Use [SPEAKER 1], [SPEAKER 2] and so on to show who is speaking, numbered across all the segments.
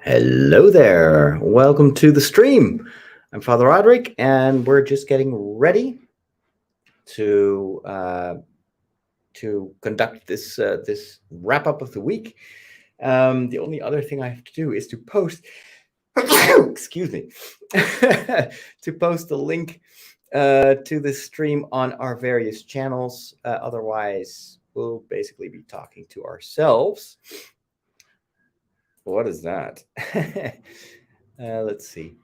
[SPEAKER 1] Hello there. Welcome to the stream. I'm Father Roderick, and we're just getting ready to conduct this wrap up of the week. The only other thing I have to do is to post. Excuse me. To post the link to this stream on our various channels. Otherwise, we'll basically be talking to ourselves. What is that? Let's see.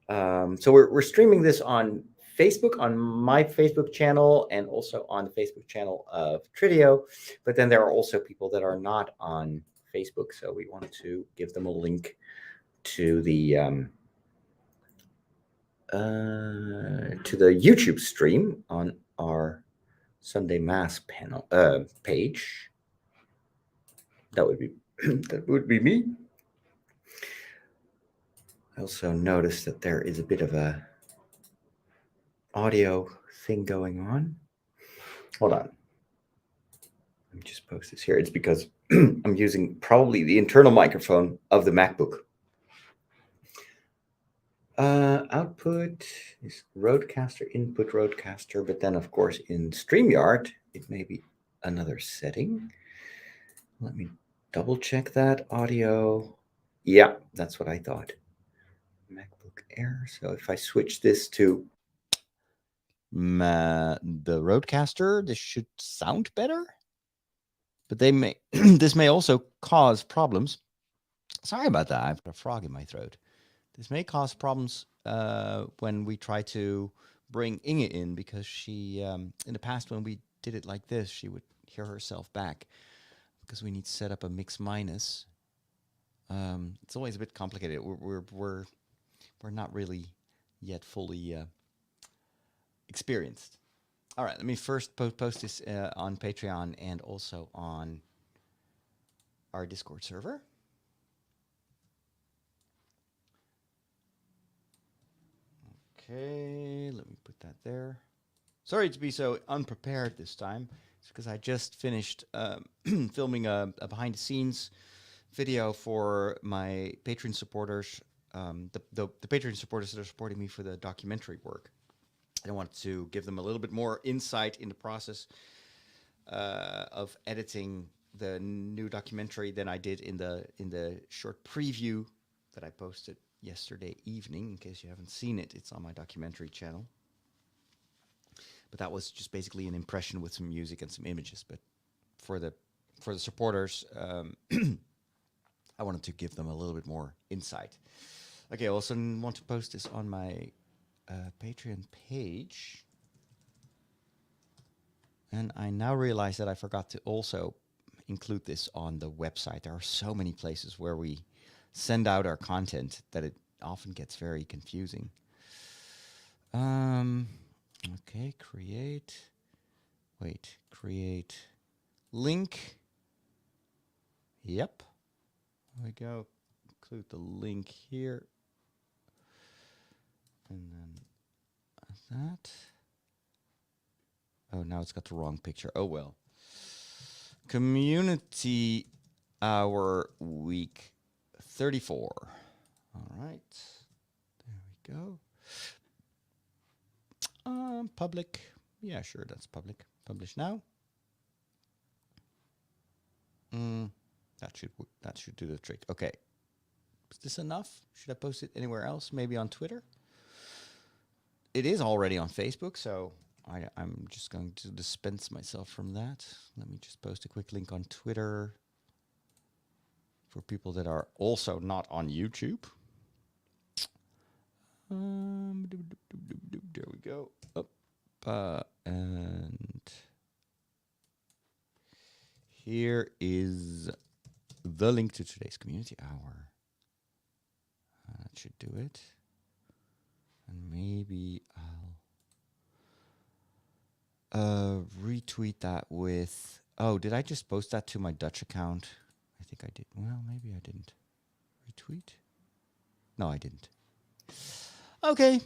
[SPEAKER 1] So we're streaming this on Facebook, on my Facebook channel, and also on the Facebook channel of Trideo. But then there are also people that are not on Facebook, so we want to give them a link to the YouTube stream on our Sunday Mass panel page. That would be that would be me. I also noticed that there is a bit of a audio thing going on. Hold on. Let me just post this here. It's because I'm using probably the internal microphone of the MacBook. Output is Roadcaster, input Roadcaster, but then of course in StreamYard, it may be another setting. Let me double check that audio. Yeah, that's what I thought. MacBook Air. So if I switch this to the Roadcaster, this should sound better. But they may this may also cause problems. Sorry about that. I've got a frog in my throat. This may cause problems when we try to bring Inge in, because she, in the past when we did it like this, she would hear herself back because we need to set up a mix minus. It's always a bit complicated. We're not really yet fully experienced. All right, let me first post this on Patreon and also on our Discord server. Okay, let me put that there. Sorry to be so unprepared this time. It's because I just finished filming a behind-the-scenes video for my Patreon supporters, the Patreon supporters that are supporting me for the documentary work. I wanted to give them a little bit more insight in the process of editing the new documentary than I did in the short preview that I posted yesterday evening. In case you haven't seen it, it's on my documentary channel. But that was just basically an impression with some music and some images. But for the supporters, I wanted to give them a little bit more insight. Okay, I also want to post this on my Patreon page. And I now realize that I forgot to also include this on the website. There are so many places where we send out our content that it often gets very confusing. Okay, create link. Yep. There we go. Include the link here. And then that. Oh, now it's got the wrong picture. Oh, well. Community Hour Week 34. All right. There we go. Public. Yeah, sure, that's public. Publish now. That should do the trick. Okay. Is this enough? Should I post it anywhere else? Maybe on Twitter? It is already on Facebook, so I'm just going to dispense myself from that. Let me just post a quick link on Twitter for people that are also not on YouTube. There we go. And here is the link to today's community hour. That should do it. And maybe I'll retweet that with... Oh, did I just post that to my Dutch account? I think I did. Well, maybe I didn't. Retweet? No, I didn't. Okay.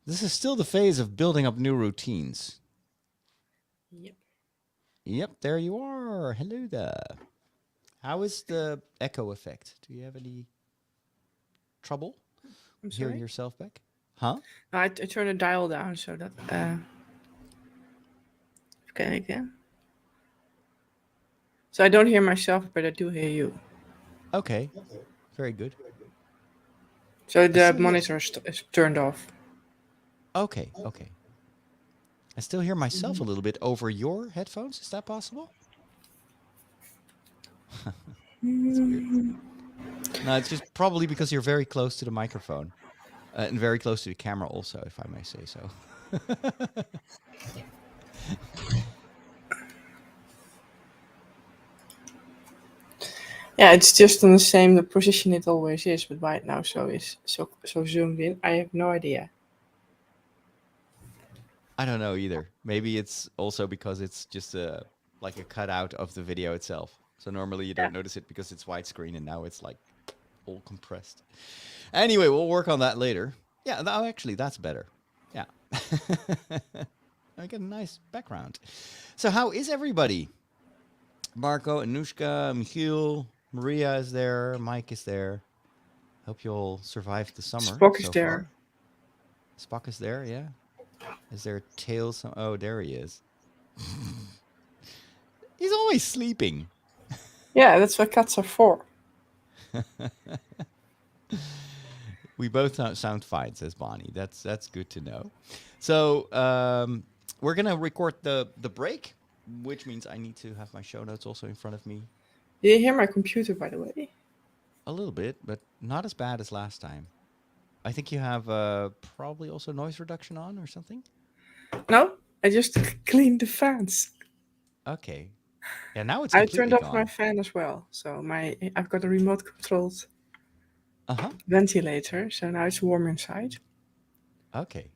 [SPEAKER 1] This is still the phase of building up new routines.
[SPEAKER 2] Yep.
[SPEAKER 1] Yep, there you are. Hello there. How is the echo effect? Do you have any trouble
[SPEAKER 2] I'm
[SPEAKER 1] hearing
[SPEAKER 2] sorry.
[SPEAKER 1] yourself back? Huh?
[SPEAKER 2] I turn the dial down so that. Okay, again. So I don't hear myself, but I do hear you.
[SPEAKER 1] Okay, very good.
[SPEAKER 2] So
[SPEAKER 1] I
[SPEAKER 2] the
[SPEAKER 1] still hear.
[SPEAKER 2] monitor is turned off.
[SPEAKER 1] Okay, okay. I still hear myself a little bit over your headphones. Is that possible? That's weird. No, it's just probably because you're very close to the microphone and very close to the camera, also, if I may say so.
[SPEAKER 2] Yeah, it's just on the same position it always is, but right now so is so zoomed in. I have no idea.
[SPEAKER 1] I don't know either. Maybe it's also because it's just like a cutout of the video itself. So normally you
[SPEAKER 2] Yeah.
[SPEAKER 1] don't notice it because it's widescreen, and now it's like all compressed. Anyway, we'll work on that later. Yeah, actually, that's better. Yeah. I get a nice background. So, how is everybody? Marco, Anushka, Michiel, Maria is there, Mike is there. Hope you all survived the summer
[SPEAKER 2] Spock is
[SPEAKER 1] so
[SPEAKER 2] there.
[SPEAKER 1] far. Spock is there, yeah. Is there Tails? Oh, there he is. He's always sleeping.
[SPEAKER 2] Yeah, that's what cats are for.
[SPEAKER 1] We both sound fine, says Bonnie. That's good to know. So we're gonna record the break, which means I need to have my show notes also in front of me.
[SPEAKER 2] Do you hear my computer, by the way?
[SPEAKER 1] A little bit, but not as bad as last time. I think you have probably also noise reduction on or something.
[SPEAKER 2] No, I just cleaned the fans.
[SPEAKER 1] Okay. Yeah, now it's
[SPEAKER 2] I turned
[SPEAKER 1] completely
[SPEAKER 2] off my
[SPEAKER 1] gone.
[SPEAKER 2] fan as well. So I've got a remote controlled
[SPEAKER 1] Uh huh.
[SPEAKER 2] ventilator, so now it's warm inside.
[SPEAKER 1] Okay.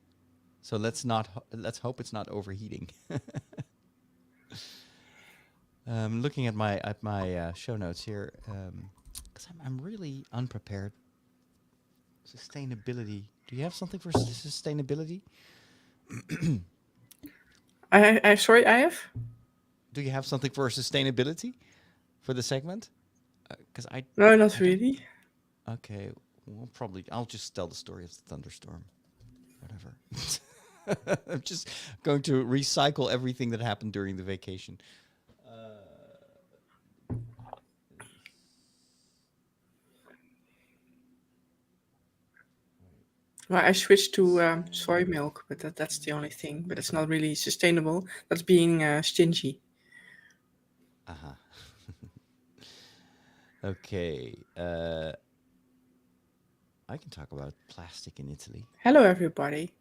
[SPEAKER 1] So let's hope it's not overheating. Looking at my show notes here, because I'm really unprepared. Sustainability. Do you have something for sustainability?
[SPEAKER 2] I sorry, I have.
[SPEAKER 1] Do you have something for sustainability for the segment? Because
[SPEAKER 2] No, not
[SPEAKER 1] I don't.
[SPEAKER 2] really.
[SPEAKER 1] Okay, well, probably I'll just tell the story of the thunderstorm. Whatever. I'm just going to recycle everything that happened during the vacation.
[SPEAKER 2] Well, I switched to soy milk, but that's the only thing. But it's not really sustainable. That's being stingy.
[SPEAKER 1] Uh huh. Okay. I can talk about plastic in Italy.
[SPEAKER 2] Hello, everybody.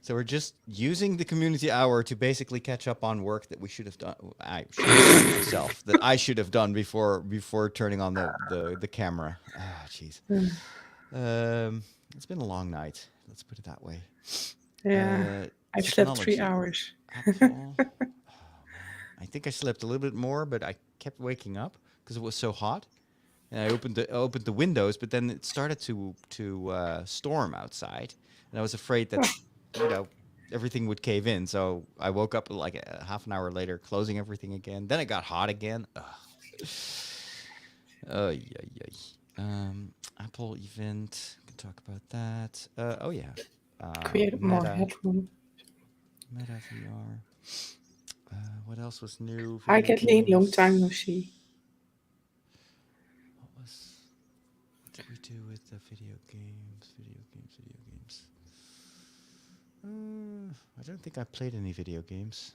[SPEAKER 1] So we're just using the community hour to basically catch up on work that we should have done. I should have done myself. That I should have done before turning on the camera. Ah, jeez.
[SPEAKER 2] Mm.
[SPEAKER 1] It's been a long night. Let's put it that way.
[SPEAKER 2] Yeah, I've slept three
[SPEAKER 1] Technology.
[SPEAKER 2] hours.
[SPEAKER 1] Apple. Oh man, I think I slept a little bit more, but I kept waking up because it was so hot. And I opened the windows, but then it started to storm outside, and I was afraid that you know everything would cave in. So I woke up like a half an hour later, closing everything again. Then it got hot again. Ugh. Oh yeah, yeah. Apple event. We can talk about that. Oh yeah.
[SPEAKER 2] Create more
[SPEAKER 1] Meta
[SPEAKER 2] headroom.
[SPEAKER 1] Meta VR. What else was new?
[SPEAKER 2] Hi,
[SPEAKER 1] Video
[SPEAKER 2] Kathleen. Long time no
[SPEAKER 1] games.
[SPEAKER 2] see.
[SPEAKER 1] What did we do with the video games? Video games. Video games. I don't think I played any video games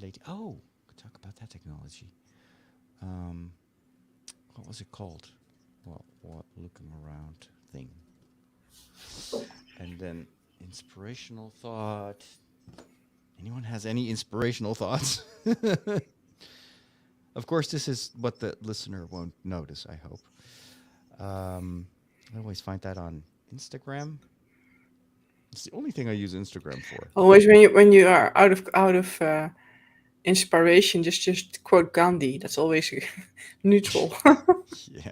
[SPEAKER 1] lately. Oh, could talk about that technology. Um, what was it called? Well, what looking around thing. And then inspirational thought. Anyone has any inspirational thoughts? Of course, this is what the listener won't notice, I hope. I always find that on Instagram. It's the only thing I use Instagram for.
[SPEAKER 2] Always when you are out of inspiration, just quote Gandhi. That's always neutral.
[SPEAKER 1] Yeah.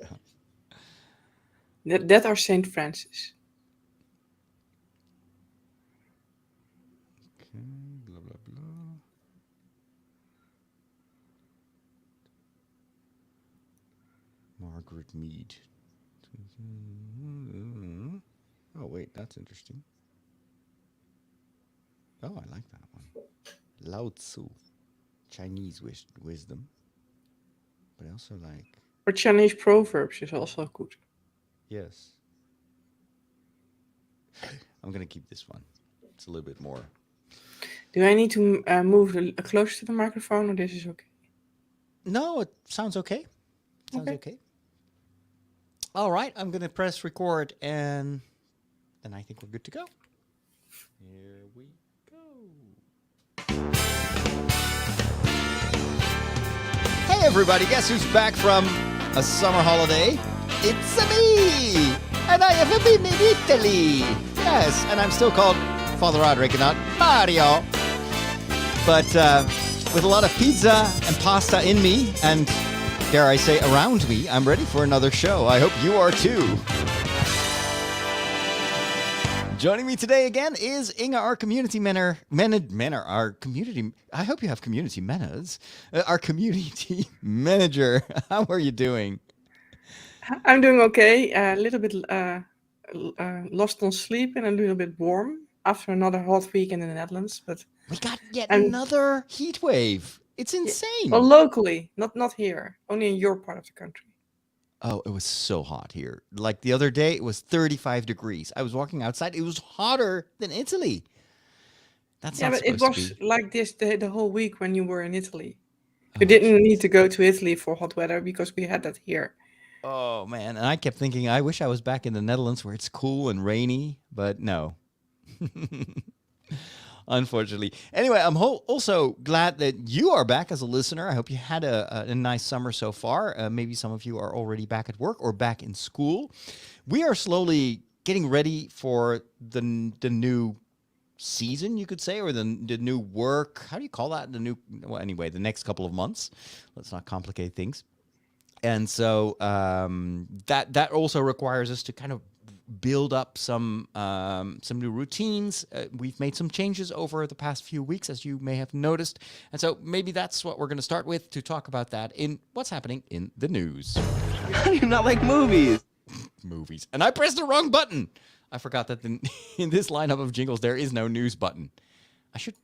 [SPEAKER 2] that or Saint Francis.
[SPEAKER 1] Okay, blah, blah, blah. Margaret Mead. Oh, wait, that's interesting. Oh, I like that one. Lao Tzu, Chinese wisdom. But I also like,
[SPEAKER 2] Or Chinese proverbs is also good.
[SPEAKER 1] yes. I'm going to keep this one. It's a little bit more.
[SPEAKER 2] Do I need to move closer to the microphone, or this is okay?
[SPEAKER 1] No, it sounds okay. Sounds
[SPEAKER 2] Okay.
[SPEAKER 1] okay. All right, I'm going to press record, and then I think we're good to go. Here we go. Hey, everybody, guess who's back from a summer holiday? It's me! And I have been in Italy! Yes, and I'm still called Father Roderick and not Mario. But with a lot of pizza and pasta in me, and dare I say around me, I'm ready for another show. I hope you are too. Joining me today again is Inge, our community our community. I hope you have community manners. Our community manager. How are you doing?
[SPEAKER 2] I'm doing okay. A little bit lost on sleep and a little bit warm after another hot week in the Netherlands. But
[SPEAKER 1] We got yet
[SPEAKER 2] I'm
[SPEAKER 1] another heat wave. It's
[SPEAKER 2] yeah, well,
[SPEAKER 1] insane.
[SPEAKER 2] locally, not here, only in your part of the country.
[SPEAKER 1] Oh, it was so hot here. Like the other day, it was 35 degrees. I was walking outside. It was hotter than Italy. That's
[SPEAKER 2] Yeah,
[SPEAKER 1] not
[SPEAKER 2] but it
[SPEAKER 1] supposed to
[SPEAKER 2] was
[SPEAKER 1] be.
[SPEAKER 2] like this the whole week when you were in Italy. You
[SPEAKER 1] Oh,
[SPEAKER 2] didn't
[SPEAKER 1] jeez.
[SPEAKER 2] need to go to Italy for hot weather because we had that here.
[SPEAKER 1] Oh, man. And I kept thinking, I wish I was back in the Netherlands where it's cool and rainy, but no. Unfortunately. Anyway, I'm also glad that you are back as a listener. I hope you had a nice summer so far. Maybe some of you are already back at work or back in school. We are slowly getting ready for the new season, you could say, or the new work. How do you call that? Well, anyway, the next couple of months. Let's not complicate things. And so that also requires us to kind of build up some new routines. We've made some changes over the past few weeks, as you may have noticed, and so maybe that's what we're going to start with to talk about that in what's happening in the news.
[SPEAKER 3] How do you not like movies?
[SPEAKER 1] Movies, and I pressed the wrong button. I forgot that in this lineup of jingles there is no news button. I should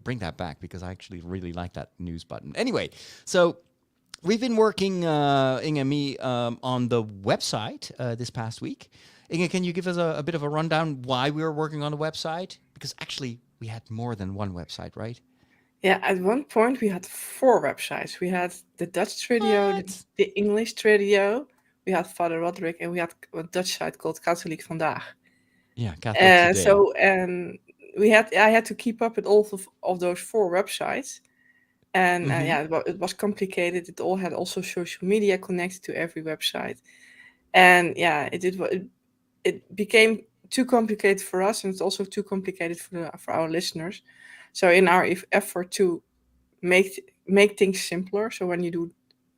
[SPEAKER 1] bring that back because I actually really like that news button. Anyway, so. We've been working, Inge and me, on the website this past week. Inge, can you give us a bit of a rundown why we were working on the website? Because actually, we had more than one website, right?
[SPEAKER 2] Yeah, at one point we had 4 websites. We had the Dutch radio,
[SPEAKER 1] What?
[SPEAKER 2] the English radio, we had Father Roderick, and we had a Dutch site called Katholiek Vandaag.
[SPEAKER 1] Yeah, Catholic Today.
[SPEAKER 2] I had to keep up with all of those 4 websites. And
[SPEAKER 1] Mm-hmm.
[SPEAKER 2] it was complicated. It all had also social media connected to every website. And yeah, it became too complicated for us, and it's also too complicated for our listeners. So in our effort to make things simpler, so when you do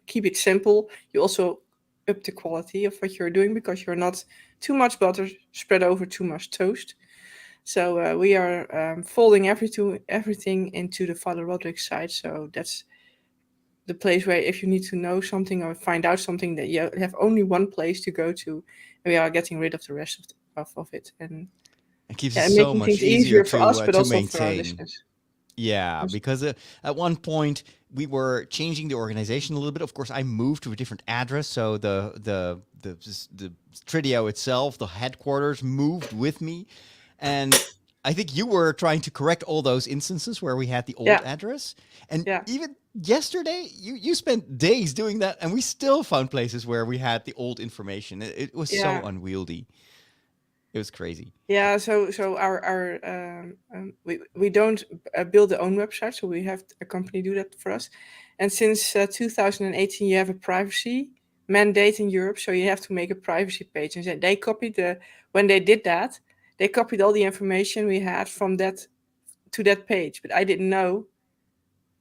[SPEAKER 2] keep it simple, you also up the quality of what you're doing because you're not too much butter spread over too much toast. So we are folding everything into the Father Roderick site. So that's the place where if you need to know something or find out something, that you have only one place to go to, and we are getting rid of the rest of it, and
[SPEAKER 1] It keeps it
[SPEAKER 2] yeah, and
[SPEAKER 1] so
[SPEAKER 2] making
[SPEAKER 1] much
[SPEAKER 2] things
[SPEAKER 1] easier
[SPEAKER 2] easier for us, but
[SPEAKER 1] to
[SPEAKER 2] also for our
[SPEAKER 1] maintain.
[SPEAKER 2] listeners.
[SPEAKER 1] Yeah,
[SPEAKER 2] Yes.
[SPEAKER 1] because at one point we were changing the organization a little bit. Of course, I moved to a different address, so the Tridio itself, the headquarters, moved with me, and I think you were trying to correct all those instances where we had the old
[SPEAKER 2] Yeah,
[SPEAKER 1] address. And
[SPEAKER 2] yeah,
[SPEAKER 1] even yesterday, you spent days doing that, and we still found places where we had the old information. It was so
[SPEAKER 2] yeah.
[SPEAKER 1] unwieldy. It was crazy.
[SPEAKER 2] Yeah, so our we don't build our own website, so we have a company do that for us. And since 2018, you have a privacy mandate in Europe, so you have to make a privacy page. And they copied when they did that, they copied all the information we had from that to that page. But I didn't know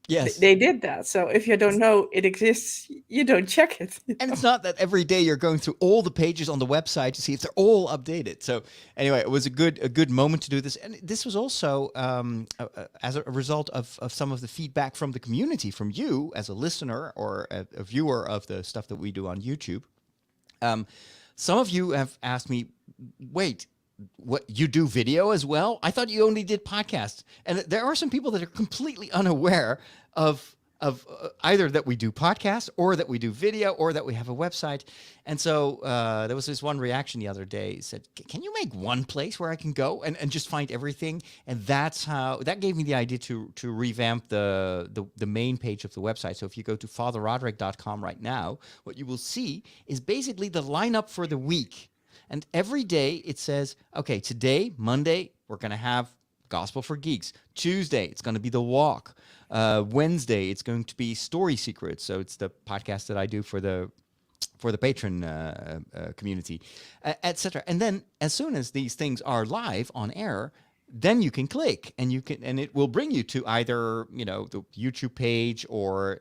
[SPEAKER 1] Yes.
[SPEAKER 2] they did that. So if you don't know it exists, you don't check it.
[SPEAKER 1] And it's not that every day you're going through all the pages on the website to see if they're all updated. So anyway, it was a good moment to do this, and this was also as a result of some of the feedback from the community, from you as a listener or a viewer of the stuff that we do on YouTube. Some of you have asked me, wait, what, you do video as well? I thought you only did podcasts. And there are some people that are completely unaware of either that we do podcasts or that we do video or that we have a website. And so there was this one reaction the other day, said, can you make one place where I can go and just find everything? And that gave me the idea to revamp the main page of the website. So if you go to fatherroderick.com right now, what you will see is basically the lineup for the week. And every day it says, okay, today, Monday, we're going to have Gospel for Geeks. Tuesday, it's going to be The Walk. Wednesday, it's going to be Story Secrets. So it's the podcast that I do for the patron community, etc. And then as soon as these things are live on air, then you can click and it will bring you to either, the YouTube page or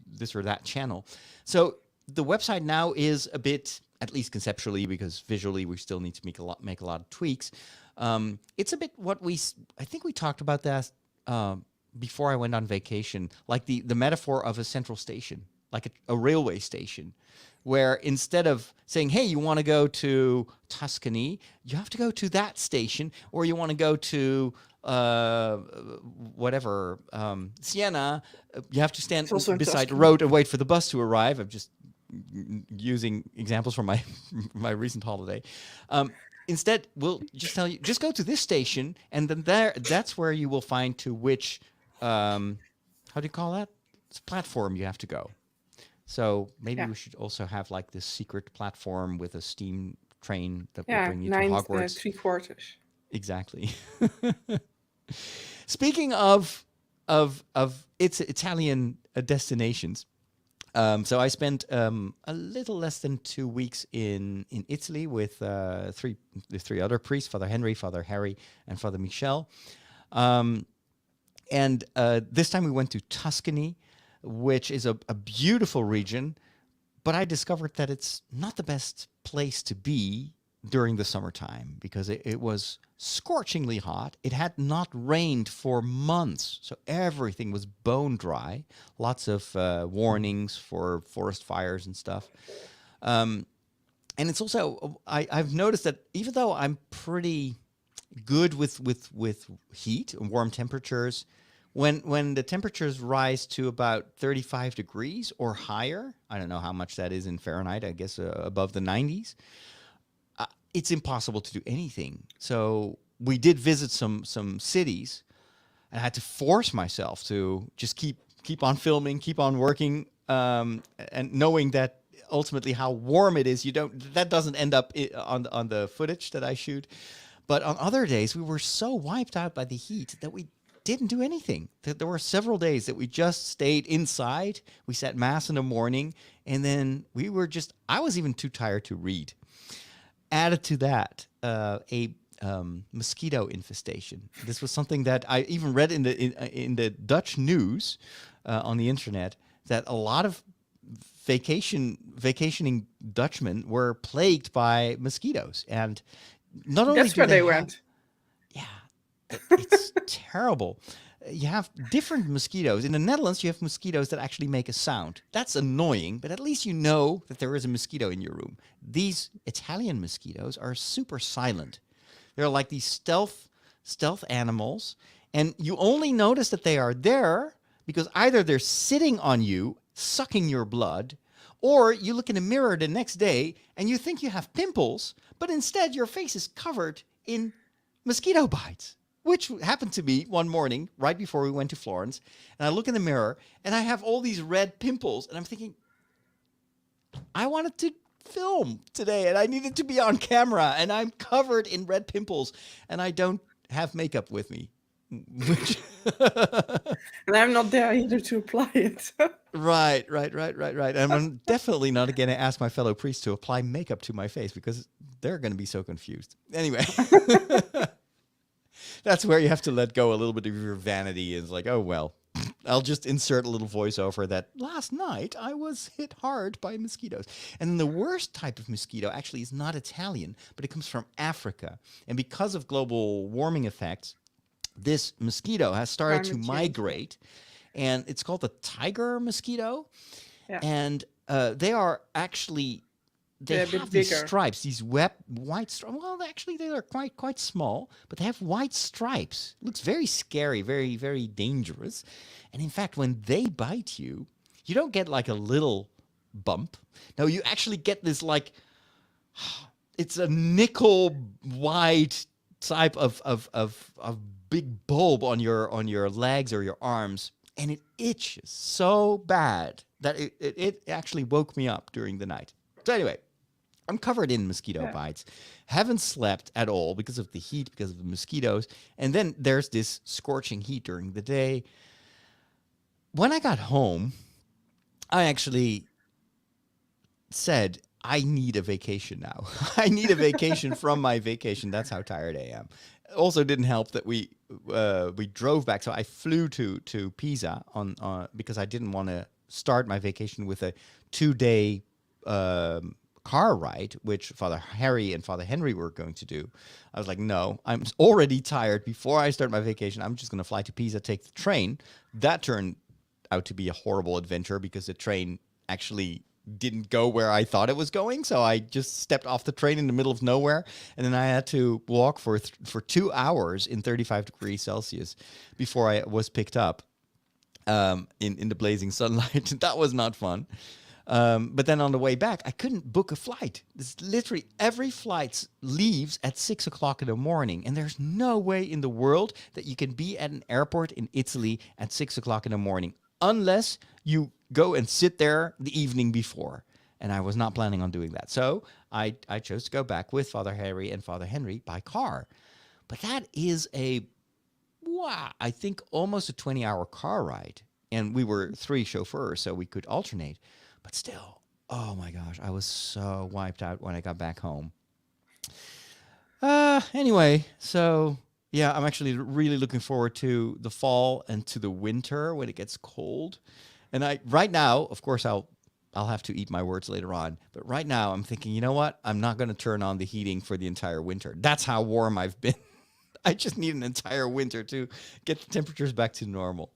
[SPEAKER 1] this or that channel. So the website now is a bit, at least conceptually, because visually we still need to make a lot of tweaks. It's a bit I think we talked about that before I went on vacation, like the metaphor of a central station, like a railway station, where instead of saying, hey, you want to go to Tuscany, you have to go to that station, or you want to go to Siena, you have to stand beside the road and wait for the bus to arrive. I'm just using examples from my recent holiday. Instead, we'll just tell you, just go to this station, and then that's where you will find to which, how do you call that? It's platform you have to go. So maybe we should also have like this secret platform with a steam train that will bring you to Hogwarts.
[SPEAKER 2] 3/4. Exactly.
[SPEAKER 1] Speaking of its Italian destinations, so I spent a little less than 2 weeks in Italy with the three other priests, Father Henry, Father Harry, and Father Michel. And this time we went to Tuscany, which is a beautiful region, but I discovered that it's not the best place to be during the summertime because it was scorchingly hot. It had not rained for months, so everything was bone dry. Lots of warnings for forest fires and stuff. And it's also, I've noticed that even though I'm pretty good with heat and warm temperatures, when the temperatures rise to about 35 degrees or higher, I don't know how much that is in Fahrenheit, I guess above the 90s, it's impossible to do anything. So we did visit some cities, and I had to force myself to just keep on filming, keep on working, and knowing that ultimately how warm it is, that doesn't end up on the footage that I shoot. But on other days, we were so wiped out by the heat that we didn't do anything. There were several days that we just stayed inside. We sat mass in the morning, and then I was even too tired to read. Added to that, a mosquito infestation. This was something that I even read in the Dutch news on the internet, that a lot of vacationing Dutchmen were plagued by mosquitoes, and not only
[SPEAKER 2] that's where they went.
[SPEAKER 1] Yeah, it's terrible. You have different mosquitoes. In the Netherlands, you have mosquitoes that actually make a sound. That's annoying, but at least you know that there is a mosquito in your room. These Italian mosquitoes are super silent. They're like these stealth animals, and you only notice that they are there because either they're sitting on you, sucking your blood, or you look in a mirror the next day and you think you have pimples, but instead your face is covered in mosquito bites. Which happened to me one morning right before we went to Florence. And I look in the mirror and I have all these red pimples. And I'm thinking, I wanted to film today and I needed to be on camera. And I'm covered in red pimples. And I don't have makeup with me.
[SPEAKER 2] And I'm not there either to apply it.
[SPEAKER 1] Right. And I'm definitely not going to ask my fellow priests to apply makeup to my face because they're going to be so confused. Anyway. That's where you have to let go a little bit of your vanity. It's like, oh, well, I'll just insert a little voiceover that last night I was hit hard by mosquitoes. And the worst type of mosquito actually is not Italian, but it comes from Africa. And because of global warming effects, this mosquito has started to migrate. And it's called the tiger mosquito. Yeah. And they are actually they
[SPEAKER 2] They're a
[SPEAKER 1] have
[SPEAKER 2] bit
[SPEAKER 1] these
[SPEAKER 2] bigger.
[SPEAKER 1] stripes, these white stripes. Well, actually, they are quite small, but they have white stripes. Looks very scary, very dangerous. And in fact, when they bite you, you don't get like a little bump. No, you actually get this like it's a nickel white type of big bulb on your legs or your arms, and it itches so bad that it actually woke me up during the night. So anyway, I'm covered in mosquito
[SPEAKER 2] Yeah.
[SPEAKER 1] bites. Haven't slept at all because of the heat, because of the mosquitoes. And then there's this scorching heat during the day. When I got home, I actually said, I need a vacation now. I need a vacation from my vacation. That's how tired I am. Also, didn't help that we drove back. So I flew to Pisa on because I didn't want to start my vacation with a 2-day car ride, which Father Harry and Father Henry were going to do. I was like, no, I'm already tired. Before I start my vacation, I'm just going to fly to Pisa, take the train. That turned out to be a horrible adventure because the train actually didn't go where I thought it was going. So I just stepped off the train in the middle of nowhere, and then I had to walk for 2 hours in 35 degrees Celsius before I was picked up in the blazing sunlight. That was not fun. But then on the way back, I couldn't book a flight. This literally every flight leaves at 6 o'clock in the morning, and there's no way in the world that you can be at an airport in Italy at 6 o'clock in the morning unless you go and sit there the evening before. And I was not planning on doing that. So I chose to go back with Father Harry and Father Henry by car. But that is I think almost a 20-hour car ride. And we were 3 chauffeurs, so we could alternate. But still, oh my gosh, I was so wiped out when I got back home. Anyway, so yeah, I'm actually really looking forward to the fall and to the winter when it gets cold. And right now, of course, I'll have to eat my words later on. But right now, I'm thinking, you know what? I'm not going to turn on the heating for the entire winter. That's how warm I've been. I just need an entire winter to get the temperatures back to normal.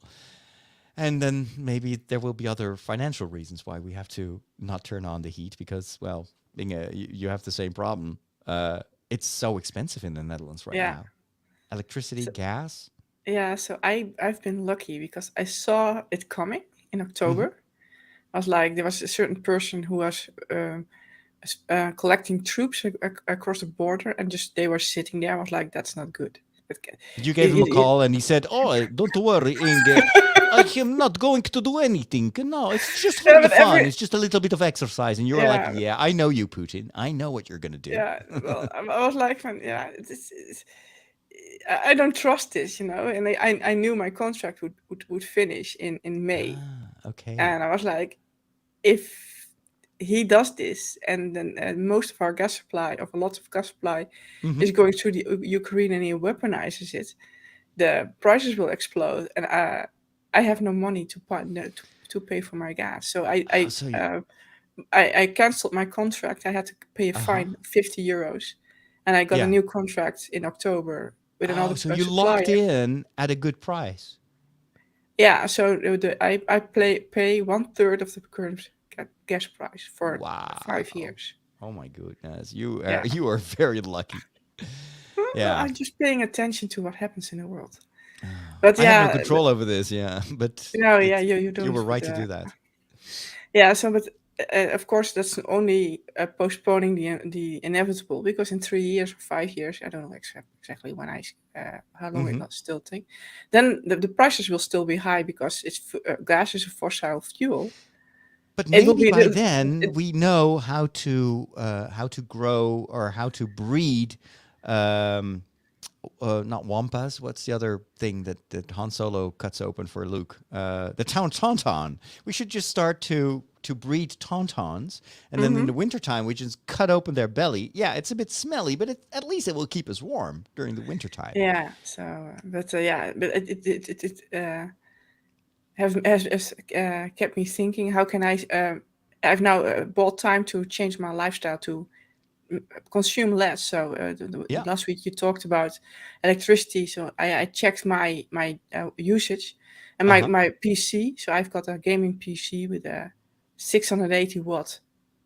[SPEAKER 1] And then maybe there will be other financial reasons why we have to not turn on the heat because, well, Inge, you have the same problem. It's so expensive in the Netherlands right
[SPEAKER 2] Yeah.
[SPEAKER 1] now. Electricity,
[SPEAKER 2] So,
[SPEAKER 1] gas.
[SPEAKER 2] yeah. So I've been lucky because I saw it coming in October.
[SPEAKER 1] Mm-hmm.
[SPEAKER 2] I was like, there was a certain person who was collecting troops across the border, and just they were sitting there. I was like, that's not good.
[SPEAKER 1] You gave him a call and he said, "Oh, don't worry, Inge. I am not going to do anything. No, it's just for
[SPEAKER 2] Yeah,
[SPEAKER 1] the
[SPEAKER 2] but
[SPEAKER 1] fun. It's just a little bit of exercise." And you were like,
[SPEAKER 2] yeah,
[SPEAKER 1] "Yeah, I know you, Putin. I know what you're going to do."
[SPEAKER 2] yeah. Well, I was like, yeah, I don't trust this, And I knew my contract would finish in May,
[SPEAKER 1] Okay.
[SPEAKER 2] and I was like, if he does this, and then most of our gas supply, of a lot of gas supply,
[SPEAKER 1] Mm-hmm.
[SPEAKER 2] is going through the Ukraine, and he weaponizes it, the prices will explode, and I have no money to pay for my gas. So
[SPEAKER 1] Oh, so you,
[SPEAKER 2] I canceled my contract. I had to pay a
[SPEAKER 1] uh-huh.
[SPEAKER 2] fine of 50 euros, and I got a
[SPEAKER 1] Yeah.
[SPEAKER 2] new contract in October with
[SPEAKER 1] Oh,
[SPEAKER 2] another
[SPEAKER 1] so you
[SPEAKER 2] supplier.
[SPEAKER 1] locked in at a good price.
[SPEAKER 2] Yeah, so I pay 1/3 of the current gas price for 5
[SPEAKER 1] Wow.
[SPEAKER 2] years.
[SPEAKER 1] Oh my goodness.
[SPEAKER 2] Yeah.
[SPEAKER 1] You are very lucky.
[SPEAKER 2] Well,
[SPEAKER 1] Yeah.
[SPEAKER 2] I'm just paying attention to what happens in the world. But
[SPEAKER 1] I have no
[SPEAKER 2] yeah,
[SPEAKER 1] control over this, yeah. But
[SPEAKER 2] no, yeah, you
[SPEAKER 1] you
[SPEAKER 2] don't.
[SPEAKER 1] were right
[SPEAKER 2] But
[SPEAKER 1] to do that.
[SPEAKER 2] yeah, so but of course that's only postponing the inevitable, because in 3 years or 5 years, I don't know exactly when how long it
[SPEAKER 1] Mm-hmm.
[SPEAKER 2] will still take, then the prices will still be high because gas is a fossil fuel.
[SPEAKER 1] But
[SPEAKER 2] It will
[SPEAKER 1] maybe
[SPEAKER 2] be
[SPEAKER 1] by
[SPEAKER 2] the
[SPEAKER 1] then
[SPEAKER 2] it,
[SPEAKER 1] we know how to grow or how to breed um, not wampas. What's the other thing that Han Solo cuts open for Luke? The tauntaun. We should just start to breed tauntauns, and then in
[SPEAKER 2] Mhm.
[SPEAKER 1] the wintertime we just cut open their belly. Yeah, it's a bit smelly, but at least it will keep us warm during the wintertime.
[SPEAKER 2] Yeah. So, but yeah, but it has kept me thinking. How can I? I've now bought time to change my lifestyle to consume less. So
[SPEAKER 1] Yeah.
[SPEAKER 2] last week you talked about electricity. So I checked my usage and
[SPEAKER 1] Uh huh.
[SPEAKER 2] my PC. So I've got a gaming PC with a 680 watt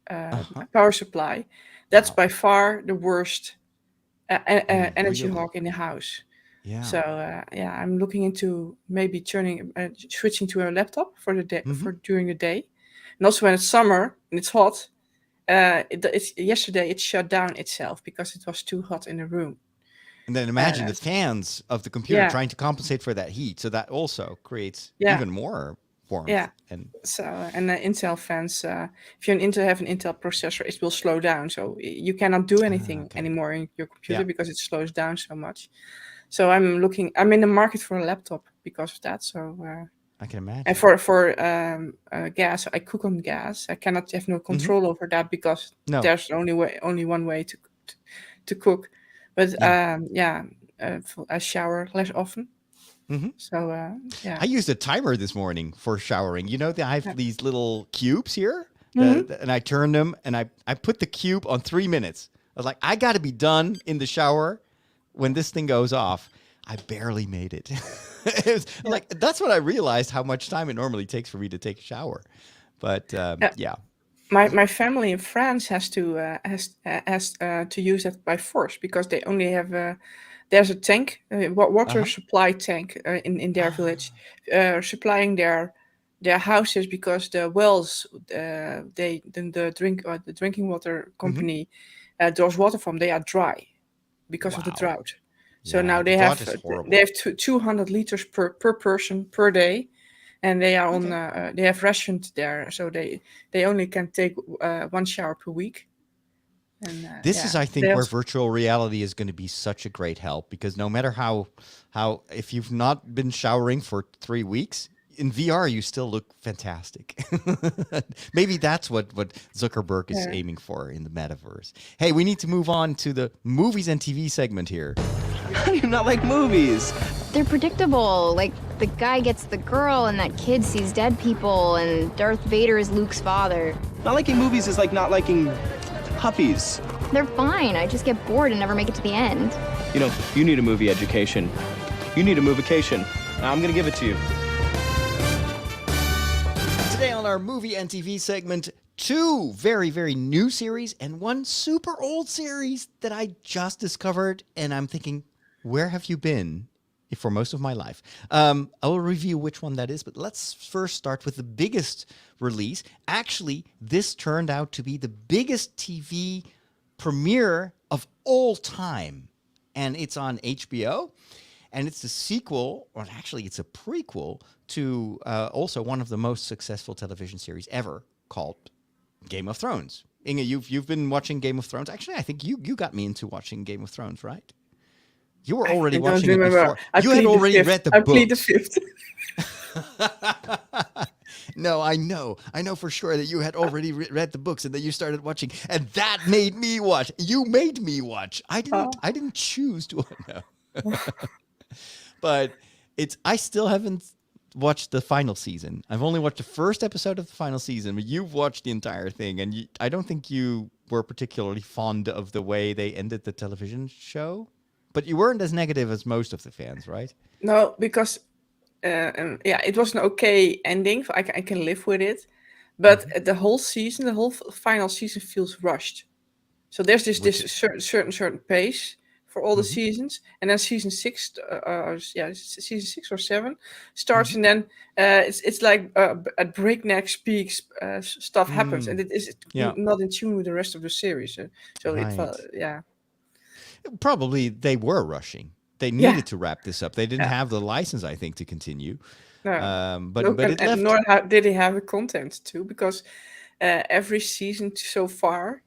[SPEAKER 1] Uh-huh.
[SPEAKER 2] power supply. That's
[SPEAKER 1] Wow.
[SPEAKER 2] by far the worst
[SPEAKER 1] Oh,
[SPEAKER 2] energy
[SPEAKER 1] really?
[SPEAKER 2] hog in the house.
[SPEAKER 1] Yeah.
[SPEAKER 2] So yeah, I'm looking into maybe switching to a laptop for the day
[SPEAKER 1] Mm-hmm.
[SPEAKER 2] for during the day, and also when it's summer and it's hot. Yesterday it shut down itself because it was too hot in the room.
[SPEAKER 1] And then imagine the
[SPEAKER 2] And
[SPEAKER 1] fans of the computer
[SPEAKER 2] yeah,
[SPEAKER 1] trying to compensate for that heat. So that also creates
[SPEAKER 2] yeah,
[SPEAKER 1] even more warmth.
[SPEAKER 2] yeah.
[SPEAKER 1] And
[SPEAKER 2] So and the Intel fans, if you have an Intel processor, it will slow down. So you cannot do anything
[SPEAKER 1] okay.
[SPEAKER 2] anymore in your computer
[SPEAKER 1] Yeah,
[SPEAKER 2] because it slows down so much. So I'm in the market for a laptop because of that. So
[SPEAKER 1] I can
[SPEAKER 2] and
[SPEAKER 1] imagine.
[SPEAKER 2] for gas, I cook on gas. I cannot have no
[SPEAKER 1] Mm-hmm.
[SPEAKER 2] control over that because
[SPEAKER 1] No.
[SPEAKER 2] there's only one way to cook. But
[SPEAKER 1] Yeah.
[SPEAKER 2] yeah, I shower less often.
[SPEAKER 1] Mm-hmm.
[SPEAKER 2] So yeah.
[SPEAKER 1] I used a timer this morning for showering. You know, I have
[SPEAKER 2] Yeah.
[SPEAKER 1] these little cubes here,
[SPEAKER 2] Hmm.
[SPEAKER 1] and I turned them, and I put the cube on 3 minutes. I was like, I got to be done in the shower when this thing goes off. I barely made it. It was
[SPEAKER 2] Yeah.
[SPEAKER 1] like that's when I realized how much time it normally takes for me to take a shower. But
[SPEAKER 2] Yeah.
[SPEAKER 1] yeah.
[SPEAKER 2] My family in France has to use that by force because they only have there's a tank,
[SPEAKER 1] Uh
[SPEAKER 2] water
[SPEAKER 1] huh.
[SPEAKER 2] supply tank in their village, supplying their houses because the wells the drinking water
[SPEAKER 1] Hmm.
[SPEAKER 2] company draws water from, they are dry because of the
[SPEAKER 1] Wow.
[SPEAKER 2] drought. So
[SPEAKER 1] Yeah,
[SPEAKER 2] now
[SPEAKER 1] the drought is horrible.
[SPEAKER 2] 200 liters per person per day, and they are on
[SPEAKER 1] Okay.
[SPEAKER 2] they have rationed there, so they only can take one shower per week. And
[SPEAKER 1] This
[SPEAKER 2] yeah,
[SPEAKER 1] is, I
[SPEAKER 2] they
[SPEAKER 1] think, where
[SPEAKER 2] also,
[SPEAKER 1] virtual reality is going to be such a great help because no matter how if you've not been showering for 3 weeks in VR, you still look fantastic. Maybe that's what Zuckerberg is
[SPEAKER 2] yeah.
[SPEAKER 1] aiming for in the metaverse. Hey, we need to move on to the movies and TV segment here.
[SPEAKER 3] How do you not like movies?
[SPEAKER 4] They're predictable. Like, the guy gets the girl, and that kid sees dead people, and Darth Vader is Luke's father.
[SPEAKER 3] Not liking movies is like not liking puppies.
[SPEAKER 4] They're fine. I just get bored and never make it to the end.
[SPEAKER 3] You know, you need a movie education. You need a movication. Now I'm gonna give it to you.
[SPEAKER 1] Today on our movie and TV segment, 2 very, very new series and 1 super old series that I just discovered. And I'm thinking, where have you been for most of my life? I will review which one that is, but let's first start with the biggest release. Actually, this turned out to be the biggest TV premiere of all time. And it's on HBO. And it's a sequel, or actually, it's a prequel to also one of the most successful television series ever, called Game of Thrones. Inge, you've been watching Game of Thrones. Actually, I think you got me into watching Game of Thrones, right? You were already
[SPEAKER 2] I don't
[SPEAKER 1] watching it
[SPEAKER 2] remember.
[SPEAKER 1] before. You had already read the
[SPEAKER 2] I plead the
[SPEAKER 1] books.
[SPEAKER 2] fifth.
[SPEAKER 1] No, I know for sure that you had already read the books and that you started watching, and that made me watch. You made me watch. I didn't choose to. No. But I still haven't watched the final season. I've only watched the first episode of the final season, but you've watched the entire thing, and I don't think you were particularly fond of the way they ended the television show. But you weren't as negative as most of the fans, right?
[SPEAKER 2] No, because yeah, it was an okay ending. I can live with it, but
[SPEAKER 1] Mm-hmm.
[SPEAKER 2] the whole season, the whole final season feels rushed. So there's
[SPEAKER 1] Which,
[SPEAKER 2] this certain pace for all the
[SPEAKER 1] mm-hmm.
[SPEAKER 2] seasons, and then season 6, season 6 or 7 starts,
[SPEAKER 1] Mm-hmm.
[SPEAKER 2] and then it's like at breakneck speeds stuff happens, and it is
[SPEAKER 1] Yeah,
[SPEAKER 2] not in tune with the rest of the series. So it
[SPEAKER 1] right.
[SPEAKER 2] yeah,
[SPEAKER 1] Probably they were rushing. They
[SPEAKER 2] yeah,
[SPEAKER 1] needed to wrap this up. They didn't
[SPEAKER 2] yeah.
[SPEAKER 1] have the license, I think, to continue.
[SPEAKER 2] No,
[SPEAKER 1] But
[SPEAKER 2] no,
[SPEAKER 1] but it
[SPEAKER 2] and
[SPEAKER 1] left.
[SPEAKER 2] nor did he have the content too, because every season so far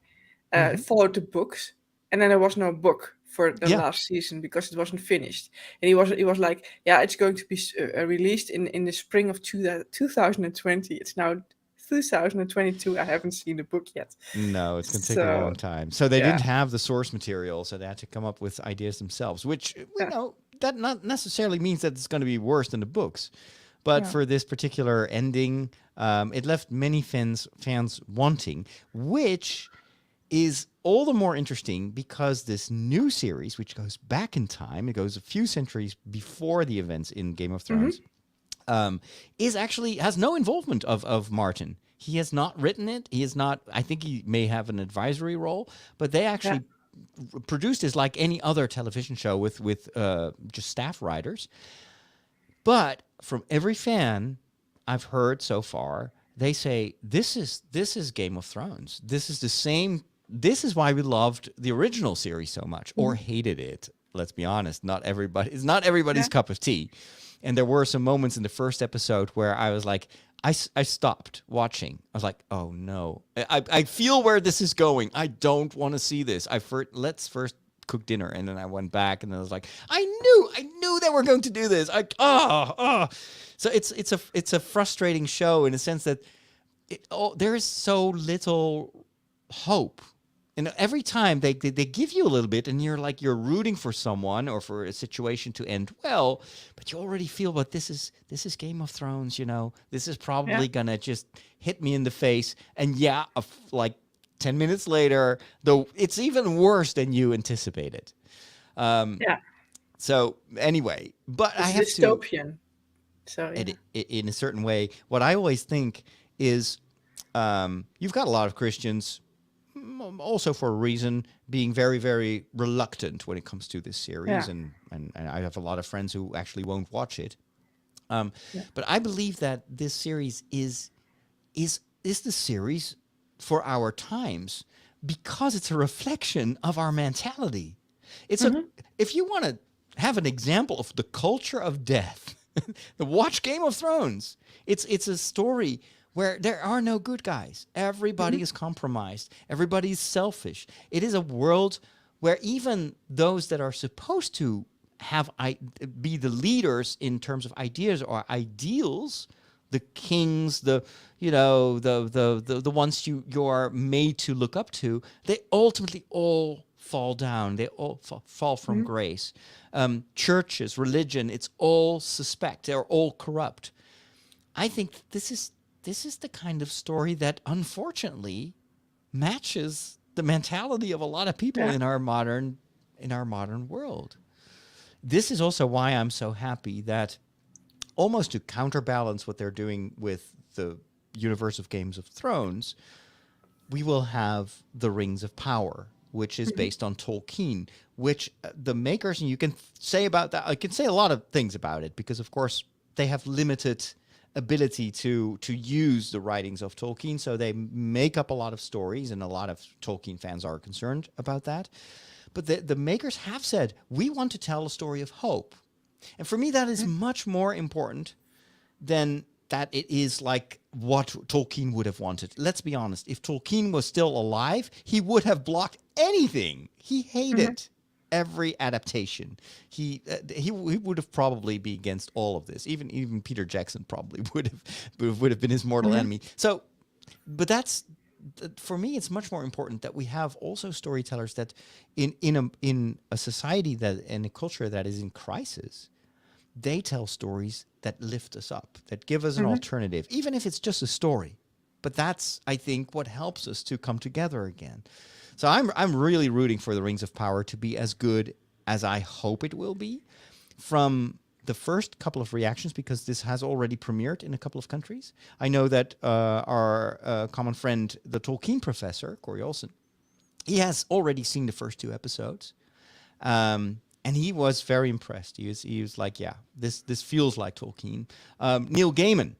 [SPEAKER 1] Mm-hmm.
[SPEAKER 2] followed the books, and then there was no book for the
[SPEAKER 1] Yeah,
[SPEAKER 2] last season because it wasn't finished. And he was like, yeah, it's going to be released in the spring of 2020. It's now 2022. I haven't seen the book yet.
[SPEAKER 1] no, it's going to take a
[SPEAKER 2] So
[SPEAKER 1] long time. So they
[SPEAKER 2] yeah,
[SPEAKER 1] didn't have the source material, so they had to come up with ideas themselves, which,
[SPEAKER 2] yeah,
[SPEAKER 1] that not necessarily means that it's going to be worse than the books. But
[SPEAKER 2] yeah.
[SPEAKER 1] for this particular ending, it left many fans wanting, which is all the more interesting because this new series, which goes back in time, it goes a few centuries before the events in Game of
[SPEAKER 2] Hmm.
[SPEAKER 1] Thrones, is actually has no involvement of Martin. He has not written it. He is not. I think he may have an advisory role, but they
[SPEAKER 2] Yeah.
[SPEAKER 1] actually produced it like any other television show with just staff writers. But from every fan I've heard so far, they say this is Game of Thrones. This is the same. This is why we loved the original series so much, or hated it. Let's be honest. It's not everybody's
[SPEAKER 2] Yeah.
[SPEAKER 1] cup of tea. And there were some moments in the first episode where I was like, I stopped watching. I was like, oh no, I feel where this is going. I don't want to see this. Let's first cook dinner, and then I went back, and then I was like, I knew they were going to do this. So it's a frustrating show in a sense that there is so little hope. And every time they give you a little bit, and you're rooting for someone or for a situation to end well, but you already feel, but this is Game of Thrones, this is probably gonna just hit me in the face. And like 10 minutes later, though, it's even worse than you anticipated.
[SPEAKER 2] Yeah.
[SPEAKER 1] So anyway, but I
[SPEAKER 2] It's
[SPEAKER 1] have to,
[SPEAKER 2] dystopian. So yeah.
[SPEAKER 1] in a certain way, what I always think is, you've got a lot of Christians, also for a reason, being very, very reluctant when it comes to this series.
[SPEAKER 2] Yeah.
[SPEAKER 1] And I have a lot of friends who actually won't watch it. But I believe that this series is the series for our times, because it's a reflection of our mentality. If you want to have an example of the culture of death, watch Game of Thrones. It's a story where there are no good guys. Everybody is compromised. Everybody is selfish. It is a world where even those that are supposed to be the leaders in terms of ideas or ideals, the kings, the ones you are made to look up to, they ultimately all fall down. They all fall from grace. Churches, religion, it's all suspect. They're all corrupt. I think this is the kind of story that unfortunately matches the mentality of a lot of people in our modern world. This is also why I'm so happy that, almost to counterbalance what they're doing with the universe of Games of Thrones, we will have the Rings of Power, which is based on Tolkien, which the makers, and you can say about that, I can say a lot of things about it, because of course they have limited ability to use the writings of Tolkien, so they make up a lot of stories, and a lot of Tolkien fans are concerned about that. But the makers have said, we want to tell a story of hope. And for me, that is much more important than that it is like what Tolkien would have wanted. Let's be honest. If Tolkien was still alive, he would have blocked anything. He hated every adaptation. He would have probably be against all of this. Even Peter Jackson probably would have been his mortal enemy. So, but that's, for me, it's much more important that we have also storytellers that in a society that, in a culture that is in crisis, they tell stories that lift us up, that give us an alternative, even if it's just a story. But that's, I think, what helps us to come together again. So I'm really rooting for the Rings of Power to be as good as I hope it will be. From the first couple of reactions, because this has already premiered in a couple of countries. I know that our common friend, the Tolkien professor, Corey Olsen, he has already seen the first 2 episodes. And he was very impressed. He was like, yeah, this feels like Tolkien. Neil Gaiman,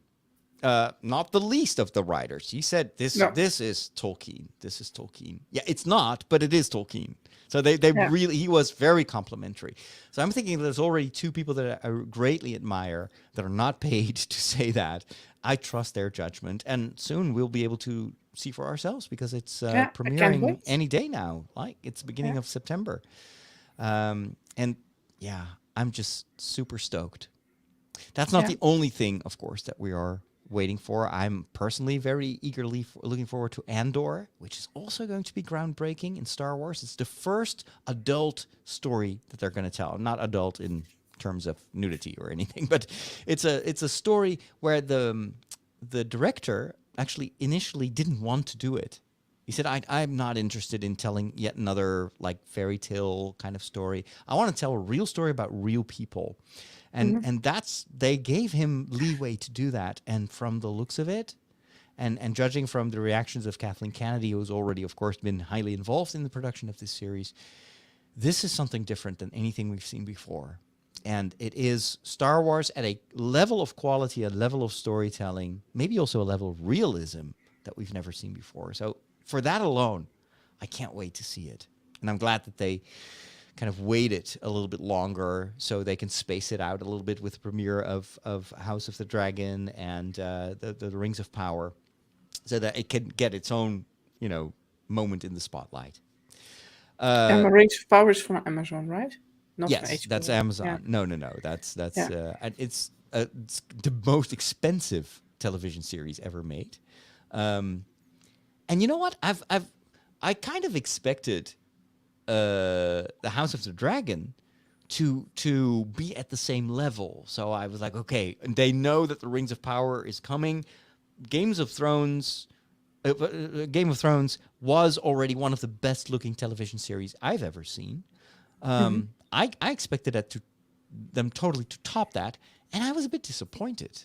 [SPEAKER 1] not the least of the writers, he said, this is Tolkien. This is Tolkien. Yeah, it's not, but it is Tolkien. So they really, he was very complimentary. So I'm thinking there's already 2 people that I greatly admire that are not paid to say that. I trust their judgment. And soon we'll be able to see for ourselves, because it's premiering any day now. Like, it's the beginning of September. And yeah, I'm just super stoked. That's not the only thing, of course, that we are waiting for. I'm personally very eagerly looking forward to Andor, which is also going to be groundbreaking in Star Wars. It's the first adult story that they're going to tell. Not adult in terms of nudity or anything, but it's a story where the director actually initially didn't want to do it. He said, I'm not interested in telling yet another like fairy tale kind of story. I want to tell a real story about real people. And they gave him leeway to do that. And from the looks of it, And judging from the reactions of Kathleen Kennedy, who's already, of course, been highly involved in the production of this series, this is something different than anything we've seen before. And it is Star Wars at a level of quality, a level of storytelling, maybe also a level of realism that we've never seen before. So for that alone, I can't wait to see it. And I'm glad that they kind of waited a little bit longer so they can space it out a little bit with the premiere of House of the Dragon and the Rings of Power, so that it can get its own, moment in the spotlight.
[SPEAKER 2] Rings of Power is from Amazon, right? Not from
[SPEAKER 1] Yes,
[SPEAKER 2] HBO.
[SPEAKER 1] that's Amazon.
[SPEAKER 2] Yeah.
[SPEAKER 1] No. That's
[SPEAKER 2] Yeah.
[SPEAKER 1] and it's the most expensive television series ever made. And you know what? I kind of expected the House of the Dragon to be at the same level. So I was like, okay, and they know that the Rings of Power is coming. Game of Thrones was already one of the best looking television series I've ever seen. I expected them totally to top that, and I was a bit disappointed.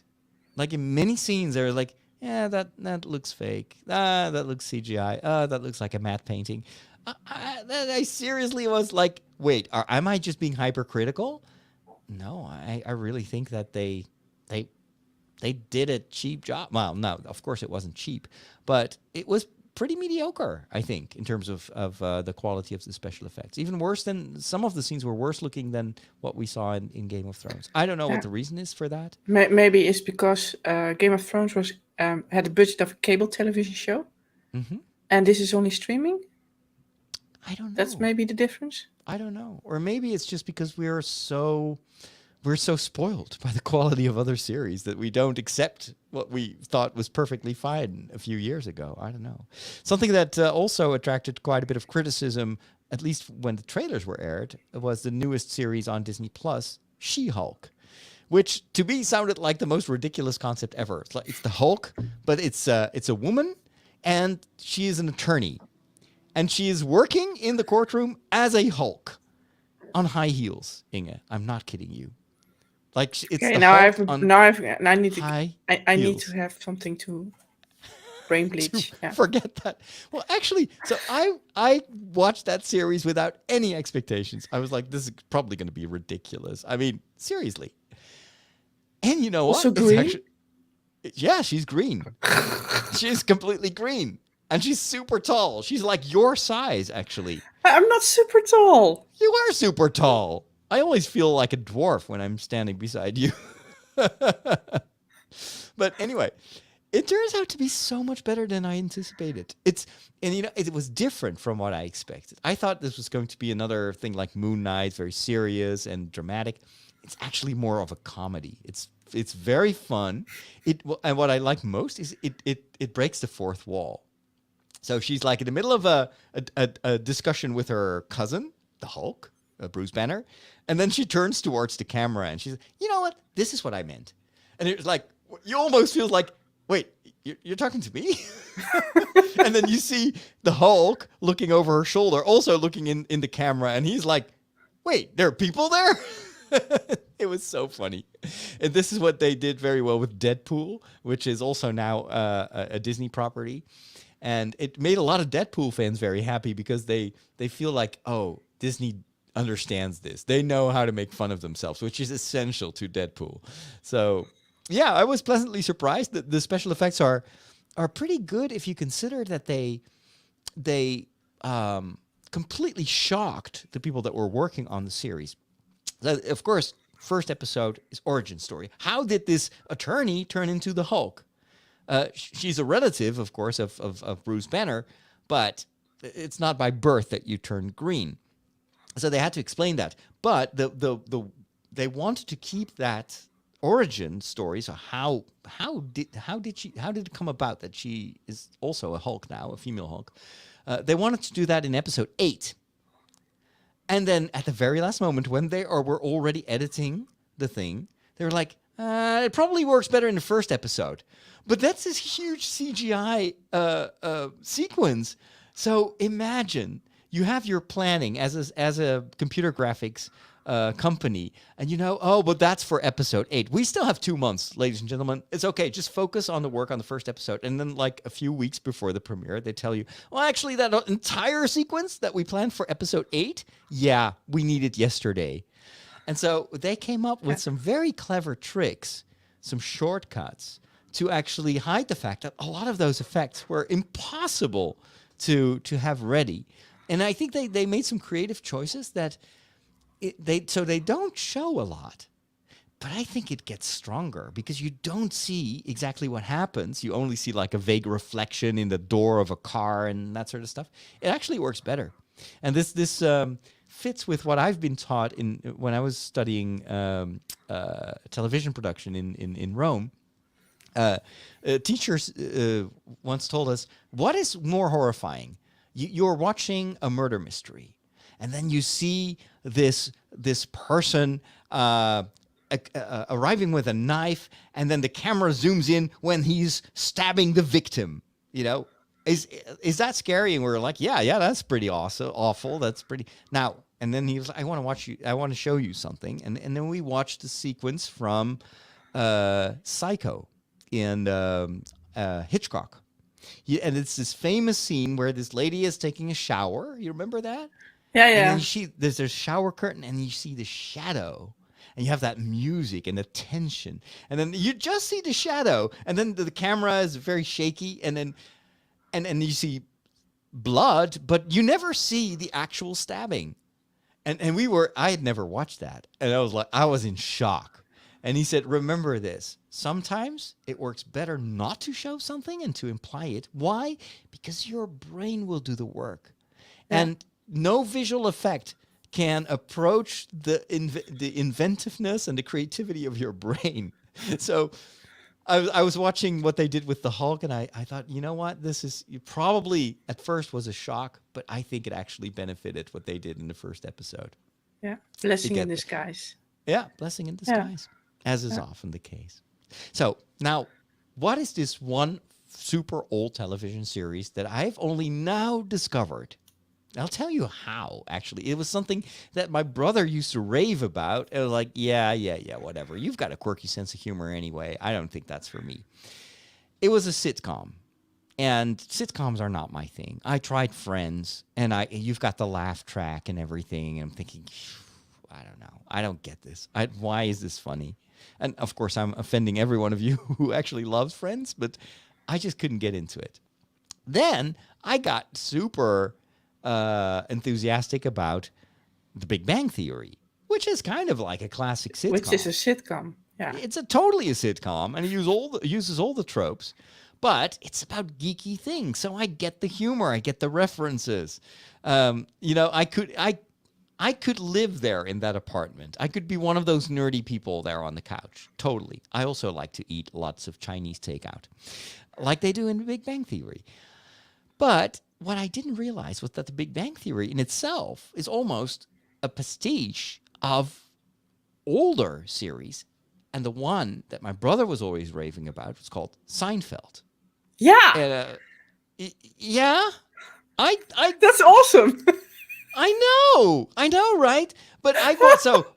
[SPEAKER 1] Like in many scenes, they were like, yeah, that looks fake. That looks CGI. That looks like a matte painting. I seriously was like, wait, am I just being hypercritical? No, I really think that they did a cheap job. Well, no, of course it wasn't cheap, but it was pretty mediocre, I think, in terms of the quality of the special effects. Even worse than some of the scenes were worse looking than what we saw in Game of Thrones. I don't know what the reason is for that.
[SPEAKER 2] Maybe it's because Game of Thrones was had the budget of a cable television show, and this is only streaming.
[SPEAKER 1] I don't know.
[SPEAKER 2] That's maybe the difference.
[SPEAKER 1] I don't know. Or maybe it's just because we're so spoiled by the quality of other series that we don't accept what we thought was perfectly fine a few years ago. I don't know. Something that also attracted quite a bit of criticism, at least when the trailers were aired, was the newest series on Disney Plus, She-Hulk, which to me sounded like the most ridiculous concept ever. It's the Hulk, but it's a woman, and she is an attorney. And she is working in the courtroom as a Hulk on high heels, Inge. I'm not kidding you. Like it's
[SPEAKER 2] Okay,
[SPEAKER 1] the
[SPEAKER 2] now
[SPEAKER 1] Hulk
[SPEAKER 2] I need to
[SPEAKER 1] high
[SPEAKER 2] I need
[SPEAKER 1] heels.
[SPEAKER 2] to have something to brain bleach. Yeah.
[SPEAKER 1] Forget that. Well, actually, so I watched that series without any expectations. I was like, this is probably going to be ridiculous. I mean, seriously. And you know what?
[SPEAKER 2] Also green?
[SPEAKER 1] Yeah, she's green. She's completely green. And she's super tall. She's like your size, actually.
[SPEAKER 2] I'm not super tall.
[SPEAKER 1] You are super tall. I always feel like a dwarf when I'm standing beside you. But anyway, it turns out to be so much better than I anticipated. It was different from what I expected. I thought this was going to be another thing like Moon Knight, very serious and dramatic. It's actually more of a comedy. It's very fun. And what I like most is it breaks the fourth wall. So she's like in the middle of a discussion with her cousin, the Hulk, Bruce Banner, and then she turns towards the camera and she's like, you know what? This is what I meant. And it's like, you almost feel like, wait, you're talking to me? And then you see the Hulk looking over her shoulder, also looking in the camera, and he's like, wait, there are people there? It was so funny. And this is what they did very well with Deadpool, which is also now a Disney property. And it made a lot of Deadpool fans very happy because they feel like, oh, Disney understands this. They know how to make fun of themselves, which is essential to Deadpool. So, yeah, I was pleasantly surprised that the special effects are pretty good if you consider that they completely shocked the people that were working on the series. So, of course, first episode is origin story. How did this attorney turn into the Hulk? She's a relative, of course, of Bruce Banner, but it's not by birth that you turn green. So they had to explain that. But they wanted to keep that origin story. So how did it come about that she is also a Hulk now, a female Hulk? They wanted to do that in episode 8. And then at the very last moment, when they were already editing the thing, they were like, it probably works better in the first episode. But that's this huge CGI sequence. So imagine you have your planning as a computer graphics company. And but that's for episode 8. We still have 2 months, ladies and gentlemen. It's okay. Just focus on the work on the first episode. And then like a few weeks before the premiere, they tell you, well, actually that entire sequence that we planned for episode 8, yeah, we need it yesterday. And so they came up with some very clever tricks, some shortcuts to actually hide the fact that a lot of those effects were impossible to have ready. And I think they made some creative choices that they don't show a lot. But I think it gets stronger because you don't see exactly what happens. You only see like a vague reflection in the door of a car and that sort of stuff. It actually works better. And this fits with what I've been taught when I was studying television production in Rome. Teachers once told us, what is more horrifying? You're watching a murder mystery, and then you see this person arriving with a knife, and then the camera zooms in when he's stabbing the victim. Is that scary? And we're like, yeah, that's pretty awful. That's pretty now. And then he was like, I want to show you something. And then we watched the sequence from Psycho in Hitchcock. And it's this famous scene where this lady is taking a shower. You remember that?
[SPEAKER 2] Yeah.
[SPEAKER 1] And then there's a shower curtain, and you see the shadow. And you have that music and the tension. And then you just see the shadow. And then the camera is very shaky. And then and you see blood, but you never see the actual stabbing. And I had never watched that. And I was in shock. And he said, remember this. Sometimes it works better not to show something and to imply it. Why? Because your brain will do the work. Yeah. And no visual effect can approach the inventiveness and the creativity of your brain. So I was watching what they did with the Hulk, and I thought, you know what? This is probably at first was a shock, but I think it actually benefited what they did in the first episode.
[SPEAKER 2] Yeah, blessing in disguise.
[SPEAKER 1] Yeah, blessing in disguise, as is often the case. So now, what is this one super old television series that I've only now discovered? I'll tell you how, actually. It was something that my brother used to rave about. It was like, yeah, whatever. You've got a quirky sense of humor anyway. I don't think that's for me. It was a sitcom. And sitcoms are not my thing. I tried Friends, and you've got the laugh track and everything. And I'm thinking, I don't know. I don't get this. Why is this funny? And, of course, I'm offending every one of you who actually loves Friends, but I just couldn't get into it. Then I got super enthusiastic about The Big Bang Theory, which is kind of like a classic sitcom.
[SPEAKER 2] Which is a sitcom, yeah.
[SPEAKER 1] It's totally a sitcom, and it uses all the tropes, but it's about geeky things. So I get the humor, I get the references. I could live there in that apartment. I could be one of those nerdy people there on the couch. Totally. I also like to eat lots of Chinese takeout, like they do in The Big Bang Theory. But what I didn't realize was that The Big Bang Theory in itself is almost a pastiche of older series. And the one that my brother was always raving about was called Seinfeld.
[SPEAKER 2] Yeah.
[SPEAKER 1] And, yeah.
[SPEAKER 2] That's awesome.
[SPEAKER 1] I know, right? But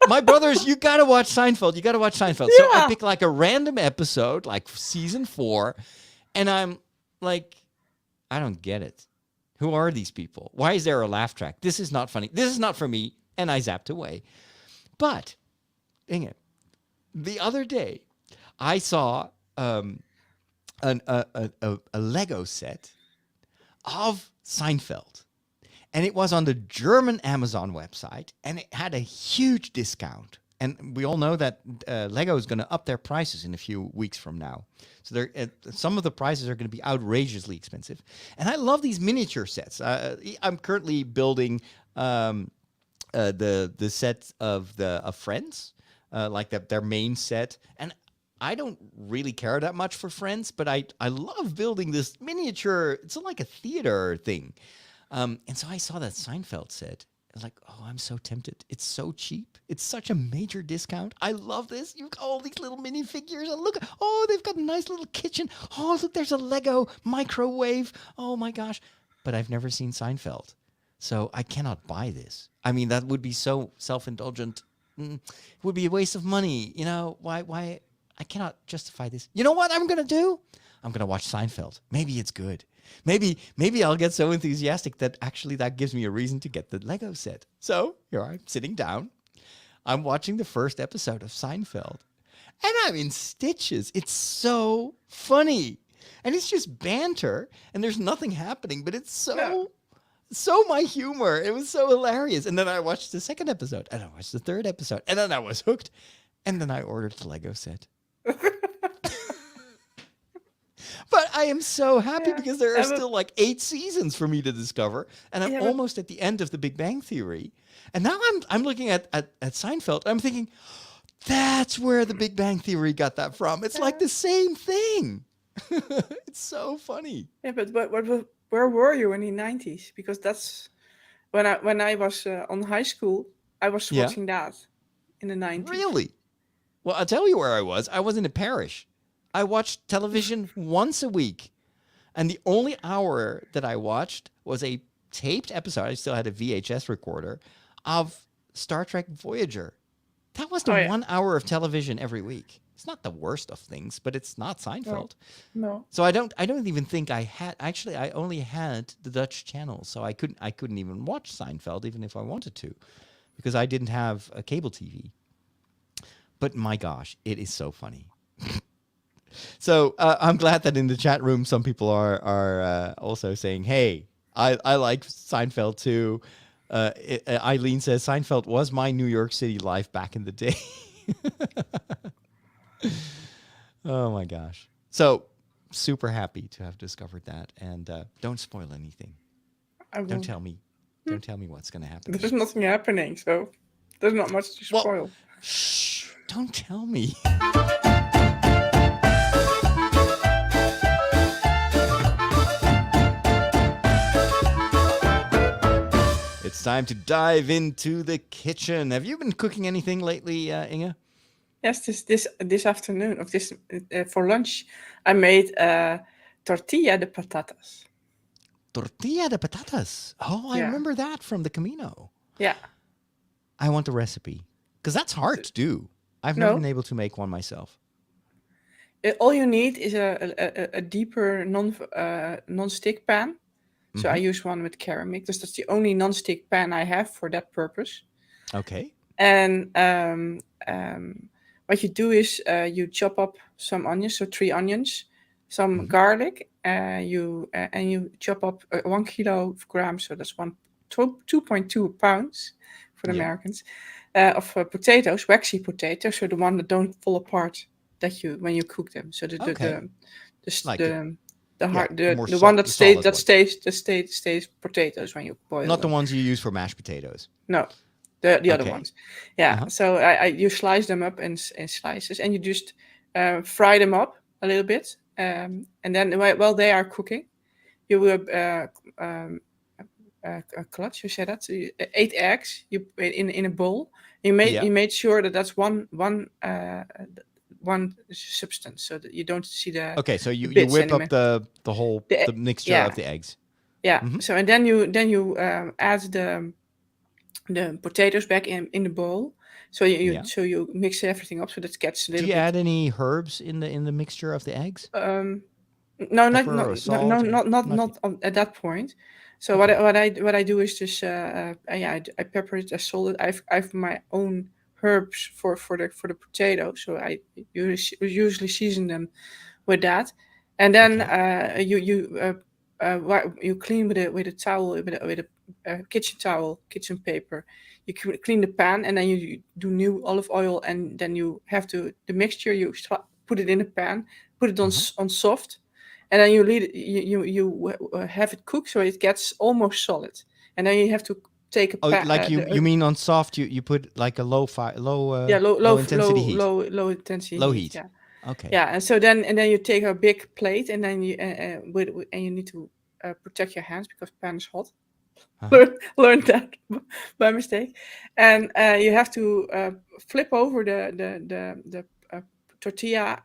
[SPEAKER 1] my brother's, you got to watch Seinfeld.
[SPEAKER 2] Yeah.
[SPEAKER 1] So I pick like a random episode, like season 4. And I'm like, I don't get it. Who are these people? Why is there a laugh track? This is not funny. This is not for me. And I zapped away. But, Inge, the other day, I saw a Lego set of Seinfeld. And it was on the German Amazon website. And it had a huge discount. And we all know that Lego is going to up their prices in a few weeks from now. So some of the prices are going to be outrageously expensive. And I love these miniature sets. I'm currently building the set of Friends, like their main set. And I don't really care that much for Friends, but I love building this miniature. It's like a theater thing. And so I saw that Seinfeld set. I was like, oh, I'm so tempted. It's so cheap. It's such a major discount. I love this. You've got all these little minifigures. And look, they've got a nice little kitchen. Oh, look, there's a Lego microwave. Oh, my gosh. But I've never seen Seinfeld. So I cannot buy this. I mean, that would be so self-indulgent. it would be a waste of money. Why I cannot justify this. You know what I'm gonna do? I'm gonna watch Seinfeld. Maybe it's good. Maybe I'll get so enthusiastic that actually that gives me a reason to get the Lego set. So here I'm sitting down. I'm watching the first episode of Seinfeld, and I'm in stitches. It's so funny, and it's just banter, and there's nothing happening, but it's so my humor. It was so hilarious. And then I watched the second episode, and I watched the third episode, and then I was hooked, and then I ordered the Lego set. But I am so happy because there are still like 8 seasons for me to discover, and I'm almost at the end of the Big Bang Theory. And now I'm looking at Seinfeld. I'm thinking, that's where the Big Bang Theory got that from. It's like the same thing. It's so funny.
[SPEAKER 2] Yeah, but where were you in the 90s? Because that's when I was on high school, I was watching that in the 90s.
[SPEAKER 1] Really? Well, I'll tell you where I was. I was in a parish. I watched television once a week. And the only hour that I watched was a taped episode. I still had a VHS recorder of Star Trek Voyager. That was the 1 hour of television every week. It's not the worst of things, but it's not Seinfeld.
[SPEAKER 2] No.
[SPEAKER 1] So I don't even think I had. Actually, I only had the Dutch channel, so I couldn't even watch Seinfeld even if I wanted to, because I didn't have a cable TV. But my gosh, it is so funny. So I'm glad that in the chat room some people are also saying, "Hey, I like Seinfeld too." Eileen says Seinfeld was my New York City life back in the day. Oh my gosh! So super happy to have discovered that, and don't spoil anything. Don't tell me. Don't tell me what's going to happen.
[SPEAKER 2] There's nothing happening, so there's not much to spoil.
[SPEAKER 1] Well, shh! Don't tell me. It's time to dive into the kitchen. Have you been cooking anything lately, Inge?
[SPEAKER 2] Yes, this afternoon, of this for lunch, I made tortilla de patatas.
[SPEAKER 1] Tortilla de patatas. Oh, I remember that from the Camino.
[SPEAKER 2] Yeah.
[SPEAKER 1] I want the recipe, because that's hard to do. I've never been able to make one myself.
[SPEAKER 2] All you need is a deeper non-stick pan. So I use one with ceramic. That's the only non-stick pan I have for that purpose.
[SPEAKER 1] Okay.
[SPEAKER 2] And what you do is you chop up some onions, so 3 onions, some garlic. You chop up 1 kilogram, so that's 2.2 pounds for the Americans, of potatoes, waxy potatoes, so the one that don't fall apart when you cook them. So the one that stays potatoes when you boil
[SPEAKER 1] Not
[SPEAKER 2] them.
[SPEAKER 1] the ones you use for mashed potatoes.
[SPEAKER 2] No, the other ones. Yeah. So you slice them up in slices, and you just fry them up a little bit, and then while they are cooking, you will clutch. You say that 8 eggs. You in a bowl. You made sure that that's one substance, so that you don't see the
[SPEAKER 1] so you whip
[SPEAKER 2] anymore.
[SPEAKER 1] up the whole the mixture of the eggs.
[SPEAKER 2] Yeah. So and then you add the potatoes back in the bowl. So you mix everything up so that it gets a little.
[SPEAKER 1] Do you add any herbs in the mixture of the eggs?
[SPEAKER 2] No, not at that point. So what I do is just I pepper it, I salt it. I've my own herbs for the potato, so I usually season them with that, and then you clean with a towel, with a kitchen paper. You clean the pan, and then you do new olive oil, and then you have the mixture. You put it in a pan, put it on soft, and then you have it cook so it gets almost solid, and then you have to take a pan.
[SPEAKER 1] You mean on soft? You put like a low intensity heat.
[SPEAKER 2] Low intensity
[SPEAKER 1] heat.
[SPEAKER 2] Yeah.
[SPEAKER 1] Okay.
[SPEAKER 2] Yeah, and then you take a big plate, and then you and you need to protect your hands because pan is hot. Learned that by mistake, and you have to flip over the tortilla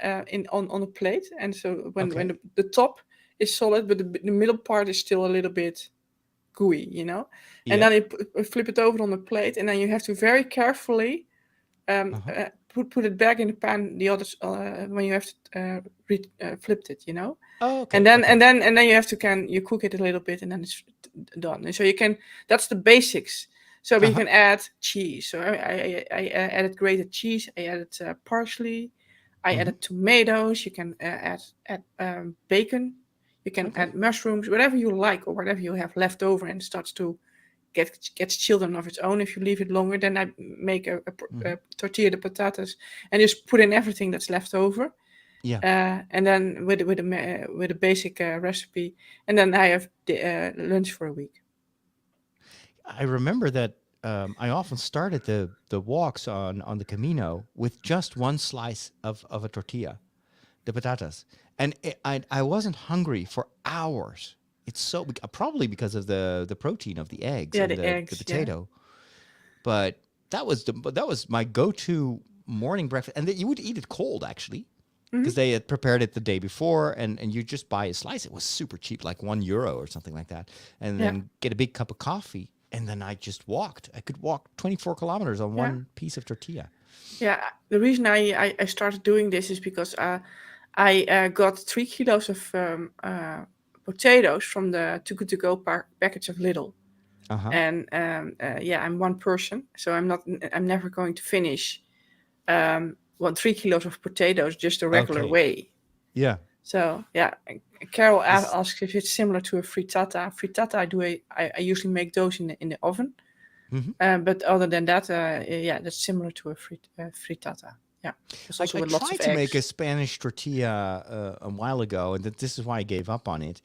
[SPEAKER 2] on a plate, and so when the top is solid, but the middle part is still a little bit gooey, and then you flip it over on the plate, and then you have to very carefully put it back in the pan the other when you have flipped it, you know.
[SPEAKER 1] Oh, okay.
[SPEAKER 2] And then
[SPEAKER 1] okay.
[SPEAKER 2] and then you have to you cook it a little bit and then it's done. And so you can, that's the basics. So you can add cheese. So I added grated cheese. I added parsley. I added tomatoes. You can add bacon. You can add mushrooms, whatever you like or whatever you have left over and starts to gets chilled on of its own. If you leave it longer, then I make a tortilla de patatas and just put in everything that's left over.
[SPEAKER 1] Yeah.
[SPEAKER 2] And then with a basic recipe, and then I have the lunch for a week.
[SPEAKER 1] I remember that I often started the walks on the Camino with just one slice of a tortilla, the patatas, and I wasn't hungry for hours. It's so probably because of the protein of the eggs and
[SPEAKER 2] the
[SPEAKER 1] the
[SPEAKER 2] eggs,
[SPEAKER 1] potato, but that was my go-to morning breakfast, and you would eat it cold actually. Because they had prepared it the day before, and you just buy a slice. It was super cheap, like €1 or something like that, and then get a big cup of coffee. And then I just walked. I could walk 24 kilometers on one piece of tortilla.
[SPEAKER 2] Yeah, the reason I started doing this is because I got 3 kilos of potatoes from the Too Good To Go package of Lidl. And I'm one person, so I'm never going to finish 3 kilos of potatoes just the regular way.
[SPEAKER 1] Yeah.
[SPEAKER 2] So Carol asks if it's similar to a frittata. Frittata, I usually make those in the oven. But other than that, that's similar to a frittata. Yeah, it's also with lots of eggs.
[SPEAKER 1] I tried to make a Spanish tortilla a while ago, and this is why I gave up on it.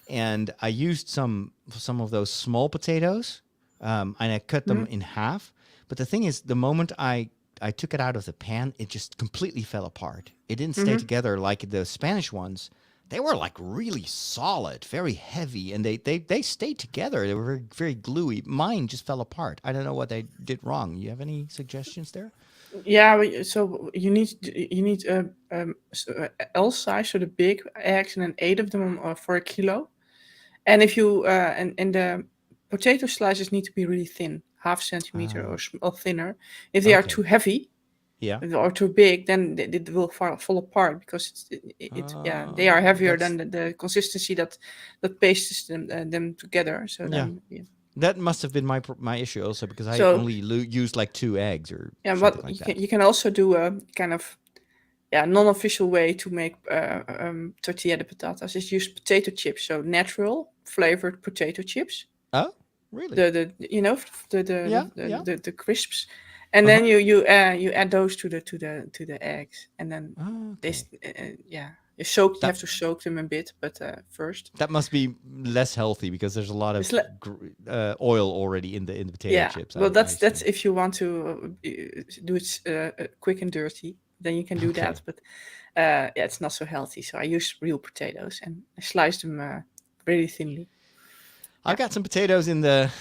[SPEAKER 1] And I used some of those small potatoes, and I cut them in half. But the thing is, the moment I took it out of the pan, it just completely fell apart. It didn't stay together like the Spanish ones. They were like really solid, very heavy, and they stayed together. They were very, very gluey. Mine just fell apart. I don't know what they did wrong. You have any suggestions there?
[SPEAKER 2] Yeah, so you need L size, so the big eggs, and then 8 of them for a kilo. And if you and the potato slices need to be really thin, half centimeter or thinner. If they are too heavy, or too big, then it will fall apart because they are heavier than the consistency that pastes them together. So then,
[SPEAKER 1] that must have been my issue also, because I only used like 2 eggs or something like that.
[SPEAKER 2] You can also do a kind of non-official way to make tortilla de patatas is use potato chips, so natural flavored potato chips.
[SPEAKER 1] Oh, really?
[SPEAKER 2] The crisps, and then you add those to the eggs, and then you have to soak them a bit, but first.
[SPEAKER 1] That must be less healthy because there's a lot of oil already in the potato chips.
[SPEAKER 2] Well, that's if you want to do it quick and dirty, then you can do that. But it's not so healthy. So I use real potatoes and I slice them really thinly.
[SPEAKER 1] I've got some potatoes in the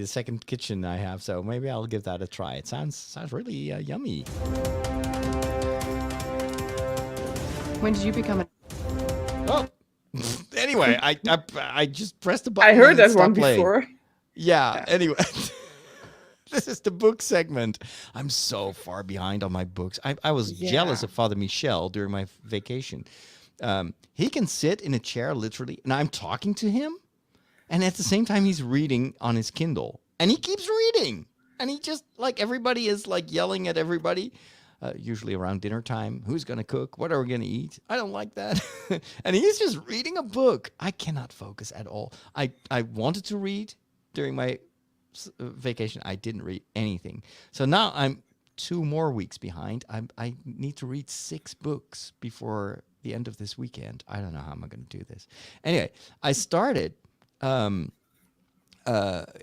[SPEAKER 1] second kitchen I have, so maybe I'll give that a try. It sounds really yummy.
[SPEAKER 5] When did you become a...
[SPEAKER 1] Oh, anyway, I just pressed the button.
[SPEAKER 2] I heard that one
[SPEAKER 1] playing.
[SPEAKER 2] before.
[SPEAKER 1] Yeah. Anyway, this is the book segment. I'm so far behind on my books. I was jealous of Father Michel during my vacation. He can sit in a chair literally, and I'm talking to him, and at the same time he's reading on his Kindle, and he keeps reading, and he just like everybody is like yelling at everybody. Usually around dinner time, who's going to cook? What are we going to eat? I don't like that. And he's just reading a book. I cannot focus at all. I wanted to read during my vacation. I didn't read anything. So now I'm 2 more weeks behind. I need to read 6 books before the end of this weekend. I don't know how I'm going to do this. Anyway, I started. I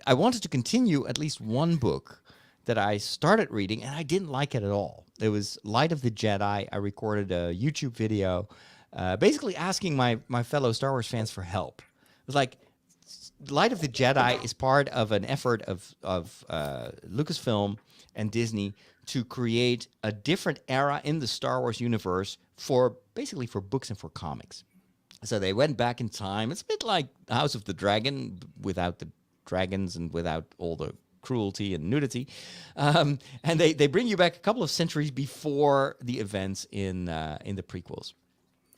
[SPEAKER 1] wanted to continue at least one book that I started reading, and I didn't like it at all. It was Light of the Jedi. I recorded a YouTube video basically asking my fellow Star Wars fans for help. It was like, Light of the Jedi is part of an effort of Lucasfilm and Disney to create a different era in the Star Wars universe for books and for comics. So they went back in time. It's a bit like House of the Dragon without the dragons and without all the cruelty and nudity. And they bring you back a couple of centuries before the events in the prequels.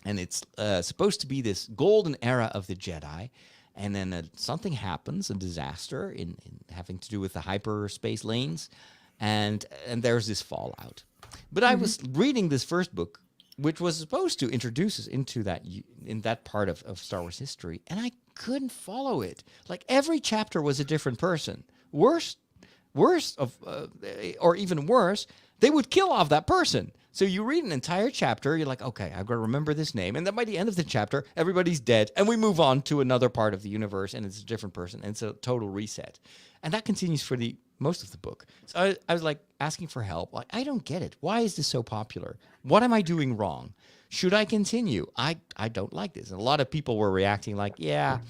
[SPEAKER 1] And it's supposed to be this golden era of the Jedi. And then something happens, a disaster in having to do with the hyperspace lanes. And there's this fallout. But I was reading this first book, which was supposed to introduce us into that part of Star Wars history, and I couldn't follow it. Like every chapter was a different person. Worse or even worse, they would kill off that person. So you read an entire chapter, you're like, okay, I've got to remember this name, and then by the end of the chapter, everybody's dead, and we move on to another part of the universe, and it's a different person, and it's a total reset. And that continues for the most of the book. So I was like asking for help. Like, I don't get it. Why is this so popular? What am I doing wrong? Should I continue? I don't like this. And a lot of people were reacting like, yeah,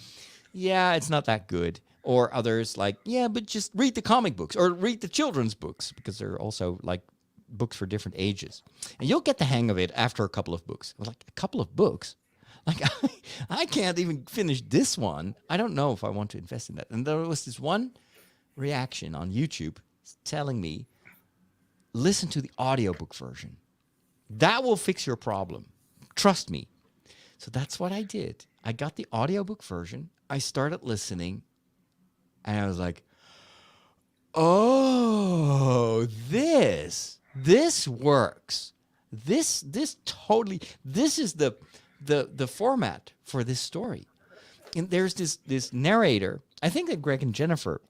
[SPEAKER 1] it's not that good. Or others like, yeah, but just read the comic books or read the children's books, because they're also like books for different ages. And you'll get the hang of it after a couple of books. I was like, a couple of books? Like, I can't even finish this one. I don't know if I want to invest in that. And there was this one reaction on YouTube telling me, listen to the audiobook version. That will fix your problem. Trust me. So that's what I did. I got the audiobook version. I started listening, and I was like, oh, this works. This totally, this is the format for this story. And there's this narrator. I think that Greg and Jennifer,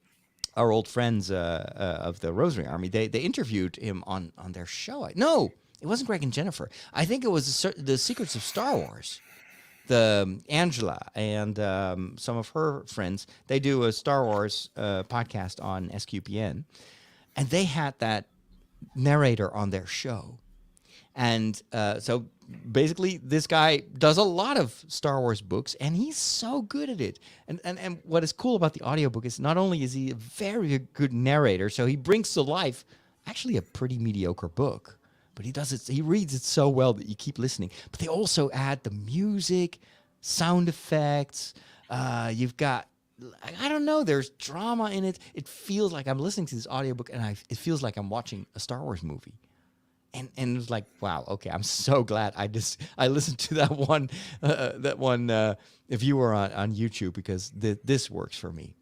[SPEAKER 1] our old friends of the Rosary Army, they interviewed him on their show. No, it wasn't Greg and Jennifer. I think it was the Secrets of Star Wars. The Angela and some of her friends, they do a Star Wars podcast on SQPN, and they had that narrator on their show. And so basically this guy does a lot of Star Wars books, and he's so good at it. And what is cool about the audiobook is not only is he a very good narrator, so he brings to life actually a pretty mediocre book, but he reads it so well that you keep listening. But they also add the music, sound effects. You've got, I don't know, there's drama in it. It feels like I'm listening to this audiobook, and it feels like I'm watching a Star Wars movie. And it was like, wow, okay, I'm so glad I listened to that one viewer on YouTube, because this works for me.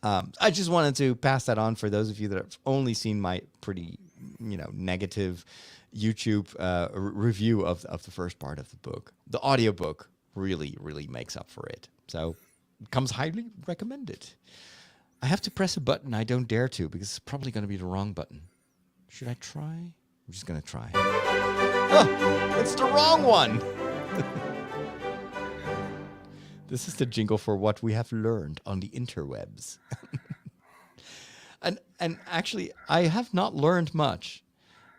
[SPEAKER 1] I just wanted to pass that on for those of you that have only seen my pretty, negative YouTube review of the first part of the book. The audiobook really, really makes up for it. So it comes highly recommended. I have to press a button I don't dare to, because it's probably going to be the wrong button. Should I try? I'm just going to try. Oh, it's the wrong one. This is the jingle for what we have learned on the interwebs. And actually, I have not learned much,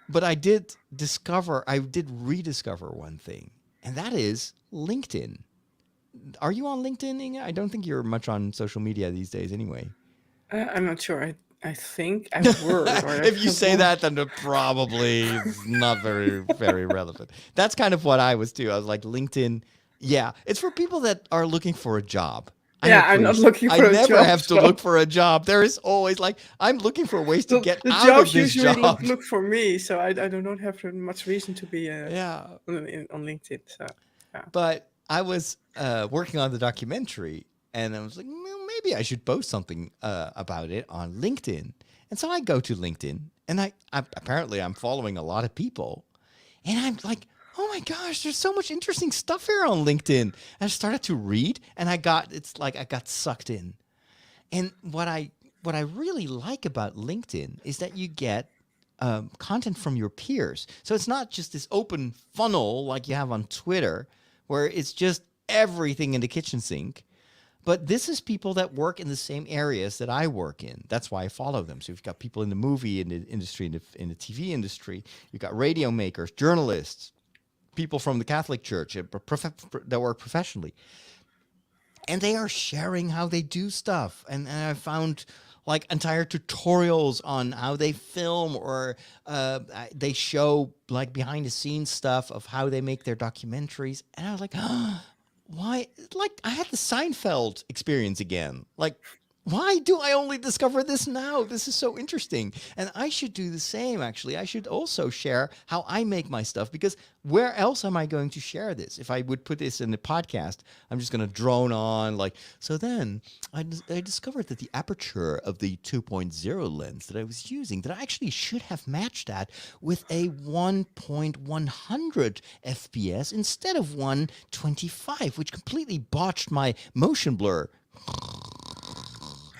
[SPEAKER 1] but I did rediscover one thing, and that is LinkedIn. Are you on LinkedIn, Inge? I don't think you're much on social media these days anyway.
[SPEAKER 2] I'm not sure. I think I were.
[SPEAKER 1] If you say that, then it probably is not very, very relevant. That's kind of what I was too. I was like, LinkedIn, yeah, it's for people that are looking for a job.
[SPEAKER 2] I'm not looking for a job.
[SPEAKER 1] I never have to look for a job. There is always like, I'm looking for ways to get out of
[SPEAKER 2] jobs
[SPEAKER 1] this
[SPEAKER 2] usually
[SPEAKER 1] job.
[SPEAKER 2] look for me, so I do not have much reason to be on LinkedIn. So, yeah.
[SPEAKER 1] But I was working on the documentary, and I was like, well, maybe I should post something about it on LinkedIn. And so I go to LinkedIn, and I apparently I'm following a lot of people, and I'm like, oh my gosh, there's so much interesting stuff here on LinkedIn. And I started to read, and I got sucked in. And what I really like about LinkedIn is that you get content from your peers. So it's not just this open funnel like you have on Twitter, where it's just everything in the kitchen sink. But this is people that work in the same areas that I work in. That's why I follow them. So you've got people in the movie industry, in the TV industry. You've got radio makers, journalists, people from the Catholic Church that work professionally. And they are sharing how they do stuff. And I found like entire tutorials on how they film, or they show like behind the scenes stuff of how they make their documentaries. And I was like, oh, why? Like I had the Seinfeld experience again. Like, Why do I only discover this now? This is so interesting. And I should do the same, actually. I should also share how I make my stuff, because where else am I going to share this? If I would put this in the podcast, I'm just going to drone on like, so then I discovered that the aperture of the 2.0 lens that I was using, that I actually should have matched that with a 1.100 FPS instead of 125, which completely botched my motion blur.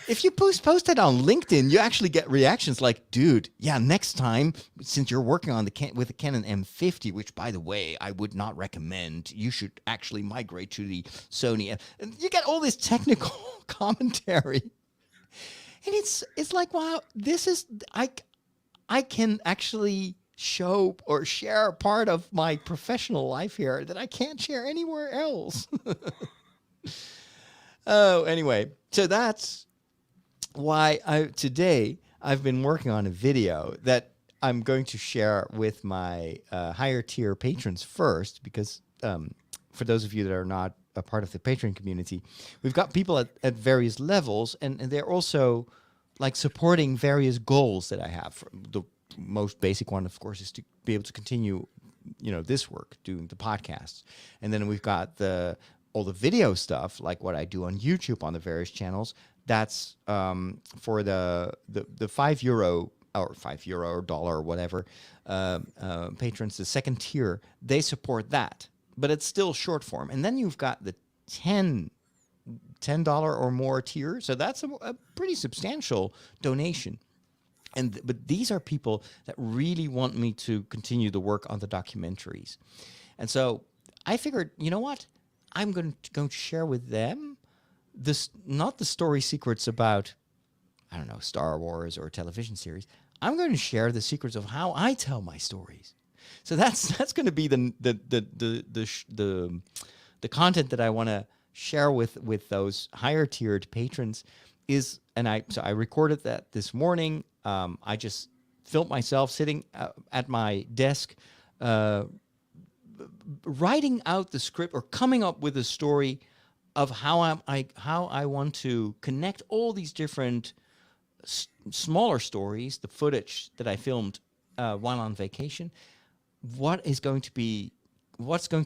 [SPEAKER 1] If you post it on LinkedIn, you actually get reactions like, dude, yeah, next time, since you're working on with the Canon M50, which, by the way, I would not recommend, you should actually migrate to the Sony. And you get all this technical commentary. And it's like, wow, this is, I can actually show or share part of my professional life here that I can't share anywhere else. Oh, anyway, so that's why today I've been working on a video that I'm going to share with my higher tier patrons first, because for those of you that are not a part of the Patreon community, we've got people at various levels, and they're also like supporting various goals that I have. The most basic one, of course, is to be able to continue, this work, doing the podcasts. And then we've got all the video stuff, like what I do on YouTube on the various channels. That's for the €5 or €5 or dollar or whatever patrons, the second tier, they support that, but it's still short form. And then you've got the $10 or more tier, so that's a pretty substantial donation. But these are people that really want me to continue the work on the documentaries, and so I figured, you know what, I'm going to share with them not the story secrets about, I don't know, Star Wars or television series. I'm going to share the secrets of how I tell my stories. So that's going to be the content that I want to share with those higher tiered patrons. So I recorded that this morning. I just filmed myself sitting at my desk, writing out the script or coming up with a story of how I want to connect all these different smaller stories, the footage that I filmed while on vacation. What's going to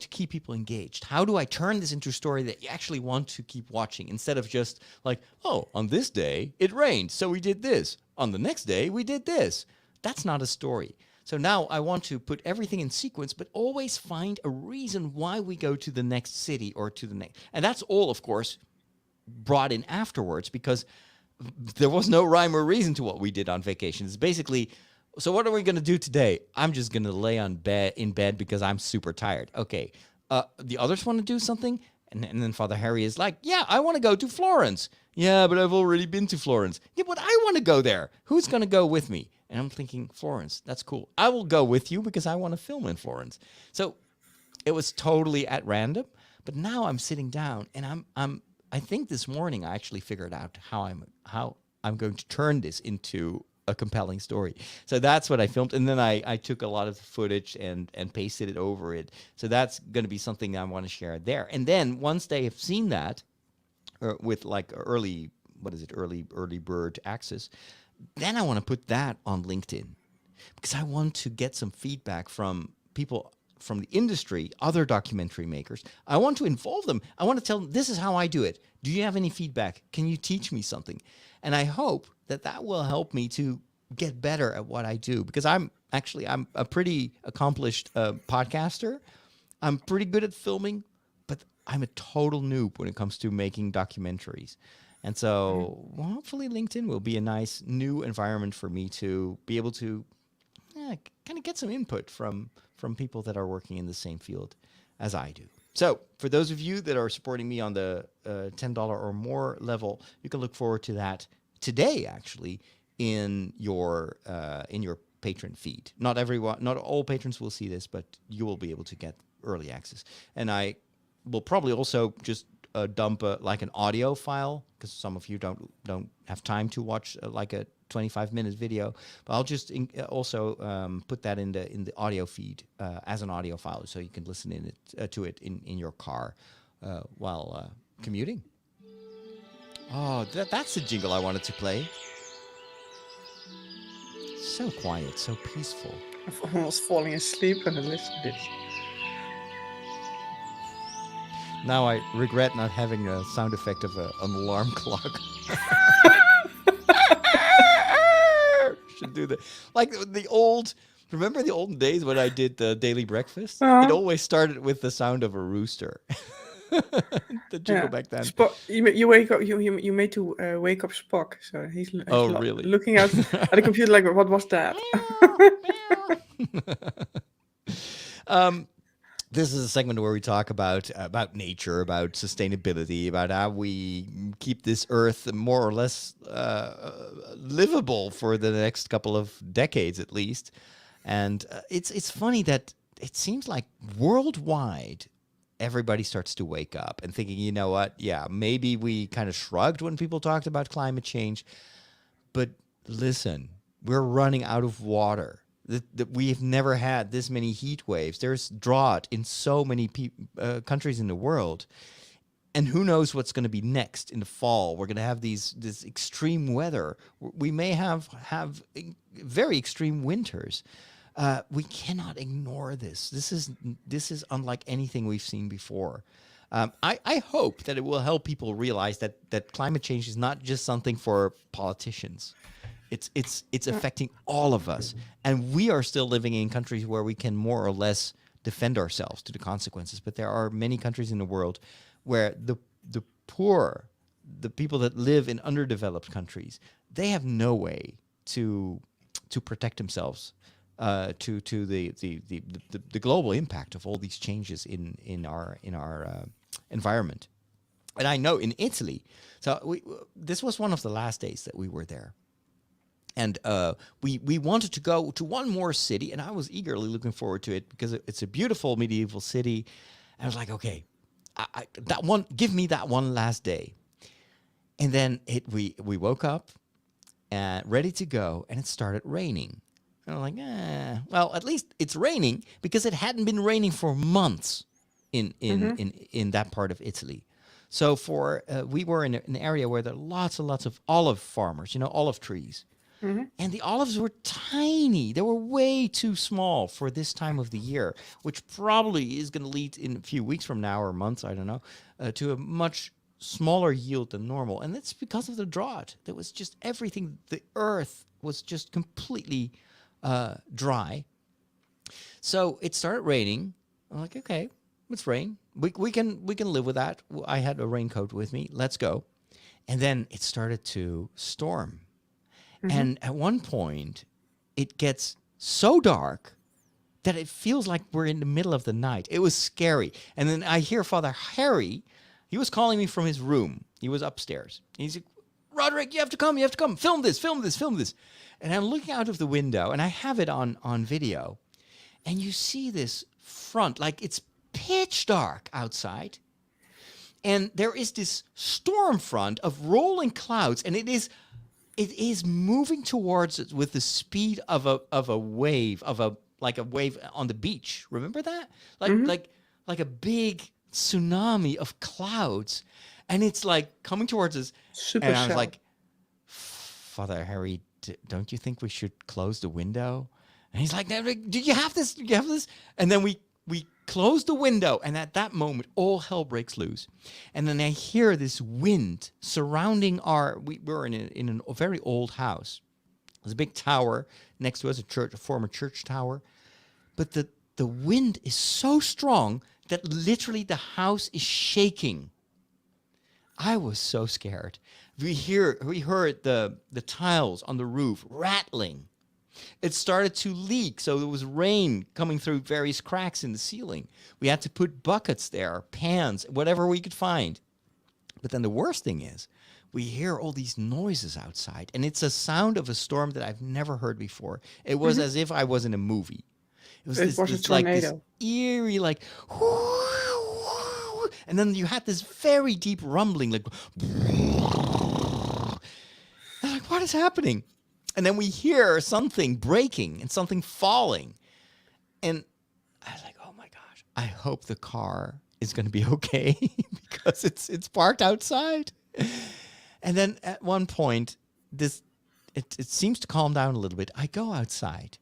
[SPEAKER 1] keep people engaged? How do I turn this into a story that you actually want to keep watching, instead of just like, oh, on this day it rained, so we did this. On the next day we did this. That's not a story. So now I want to put everything in sequence, but always find a reason why we go to the next city or to the next. And that's all, of course, brought in afterwards, because there was no rhyme or reason to what we did on vacation. It's basically, so what are we going to do today? I'm just going to lay in bed because I'm super tired. Okay. The others want to do something? And then Father Harry is like, yeah, I want to go to Florence. Yeah, but I've already been to Florence. Yeah, but I want to go there. Who's going to go with me? And I'm thinking, Florence, that's cool. I will go with you because I want to film in Florence. So it was totally at random. But now I'm sitting down, and I think this morning I actually figured out how I'm going to turn this into a compelling story. So that's what I filmed, and then I took a lot of the footage and pasted it over it. So that's going to be something I want to share there. And then once they have seen that, with like early bird access, then I want to put that on LinkedIn, because I want to get some feedback from people from the industry, other documentary makers. I want to involve them. I want to tell them, this is how I do it. Do you have any feedback? Can you teach me something? And I hope that will help me to get better at what I do, because I'm a pretty accomplished podcaster. I'm pretty good at filming, but I'm a total noob when it comes to making documentaries. And so hopefully LinkedIn will be a nice new environment for me to be able to kind of get some input from people that are working in the same field as I do. So for those of you that are supporting me on the $10 or more level, you can look forward to that today, actually, in your patron feed. Not all patrons will see this, but you will be able to get early access. And I will probably also just dump like an audio file, because some of you don't have time to watch like a 25-minute video. But I'll just also put that in the audio feed as an audio file, so you can listen to it in your car while commuting. Oh, that's the jingle I wanted to play. So quiet, so peaceful.
[SPEAKER 2] I was falling asleep when I listened to this.
[SPEAKER 1] Now I regret not having a sound effect of an alarm clock. Should do that. Like the old. Remember the olden days when I did the daily breakfast? It always started with the sound of a rooster. The jingle back then.
[SPEAKER 2] You wake up. You made to wake up Spock. So he's
[SPEAKER 1] really?
[SPEAKER 2] looking out at the computer like, what was that?
[SPEAKER 1] This is a segment where we talk about nature, about sustainability, about how we keep this Earth more or less livable for the next couple of decades at least. And it's funny that it seems like worldwide everybody starts to wake up and thinking, you know what? Yeah, maybe we kind of shrugged when people talked about climate change, but listen, we're running out of water. We've never had this many heat waves. There's drought in so many countries in the world. And who knows what's going to be next in the fall? We're going to have this extreme weather. We may have very extreme winters. We cannot ignore this. This is unlike anything we've seen before. I hope that it will help people realize that climate change is not just something for politicians. It's affecting all of us, and we are still living in countries where we can more or less defend ourselves to the consequences. But there are many countries in the world where the poor, the people that live in underdeveloped countries, they have no way to protect themselves to the global impact of all these changes in our environment. And I know in Italy, so this was one of the last days that we were there. And we wanted to go to one more city, and I was eagerly looking forward to it because it's a beautiful medieval city. And I was like, okay, that one, give me that one last day. And then we woke up and ready to go, and it started raining. And I'm like, well, at least it's raining because it hadn't been raining for months in that part of Italy. So we were in an area where there are lots and lots of olive farmers, olive trees. And the olives were tiny. They were way too small for this time of the year, which probably is going to lead in a few weeks from now or months, I don't know, to a much smaller yield than normal. And that's because of the drought. There was just everything. The earth was just completely dry. So it started raining. I'm like, okay, it's rain. We can live with that. I had a raincoat with me. Let's go. And then it started to storm. And at one point, it gets so dark that it feels like we're in the middle of the night. It was scary. And then I hear Father Harry. He was calling me from his room. He was upstairs. He's like, Roderick, you have to come. Film this. And I'm looking out of the window, and I have it on video. And you see this front, like it's pitch dark outside. And there is this storm front of rolling clouds, and it is moving towards it with the speed of a wave, like a wave on the beach. Remember that? Like a big tsunami of clouds, and it's like coming towards us.
[SPEAKER 2] Super
[SPEAKER 1] and I was
[SPEAKER 2] shell.
[SPEAKER 1] like, Father Harry, don't you think we should close the window? And he's like, do you have this? Do you have this? And then we close the window, and at that moment, all hell breaks loose. And then I hear this wind surrounding we were in a very old house. There's a big tower next to us, a former church tower. But the wind is so strong that literally the house is shaking. I was so scared. We heard the tiles on the roof rattling. It started to leak, so there was rain coming through various cracks in the ceiling. We had to put buckets there, pans, whatever we could find. But then the worst thing is, we hear all these noises outside, and it's a sound of a storm that I've never heard before. It was as if I was in a movie. It was
[SPEAKER 2] a tornado.
[SPEAKER 1] like this eerie, like, and then you had this very deep rumbling, like, I'm like, what is happening? And then we hear something breaking and something falling. And I was like, oh my gosh, I hope the car is going to be okay because it's parked outside. And then at one point, it seems to calm down a little bit. I go outside,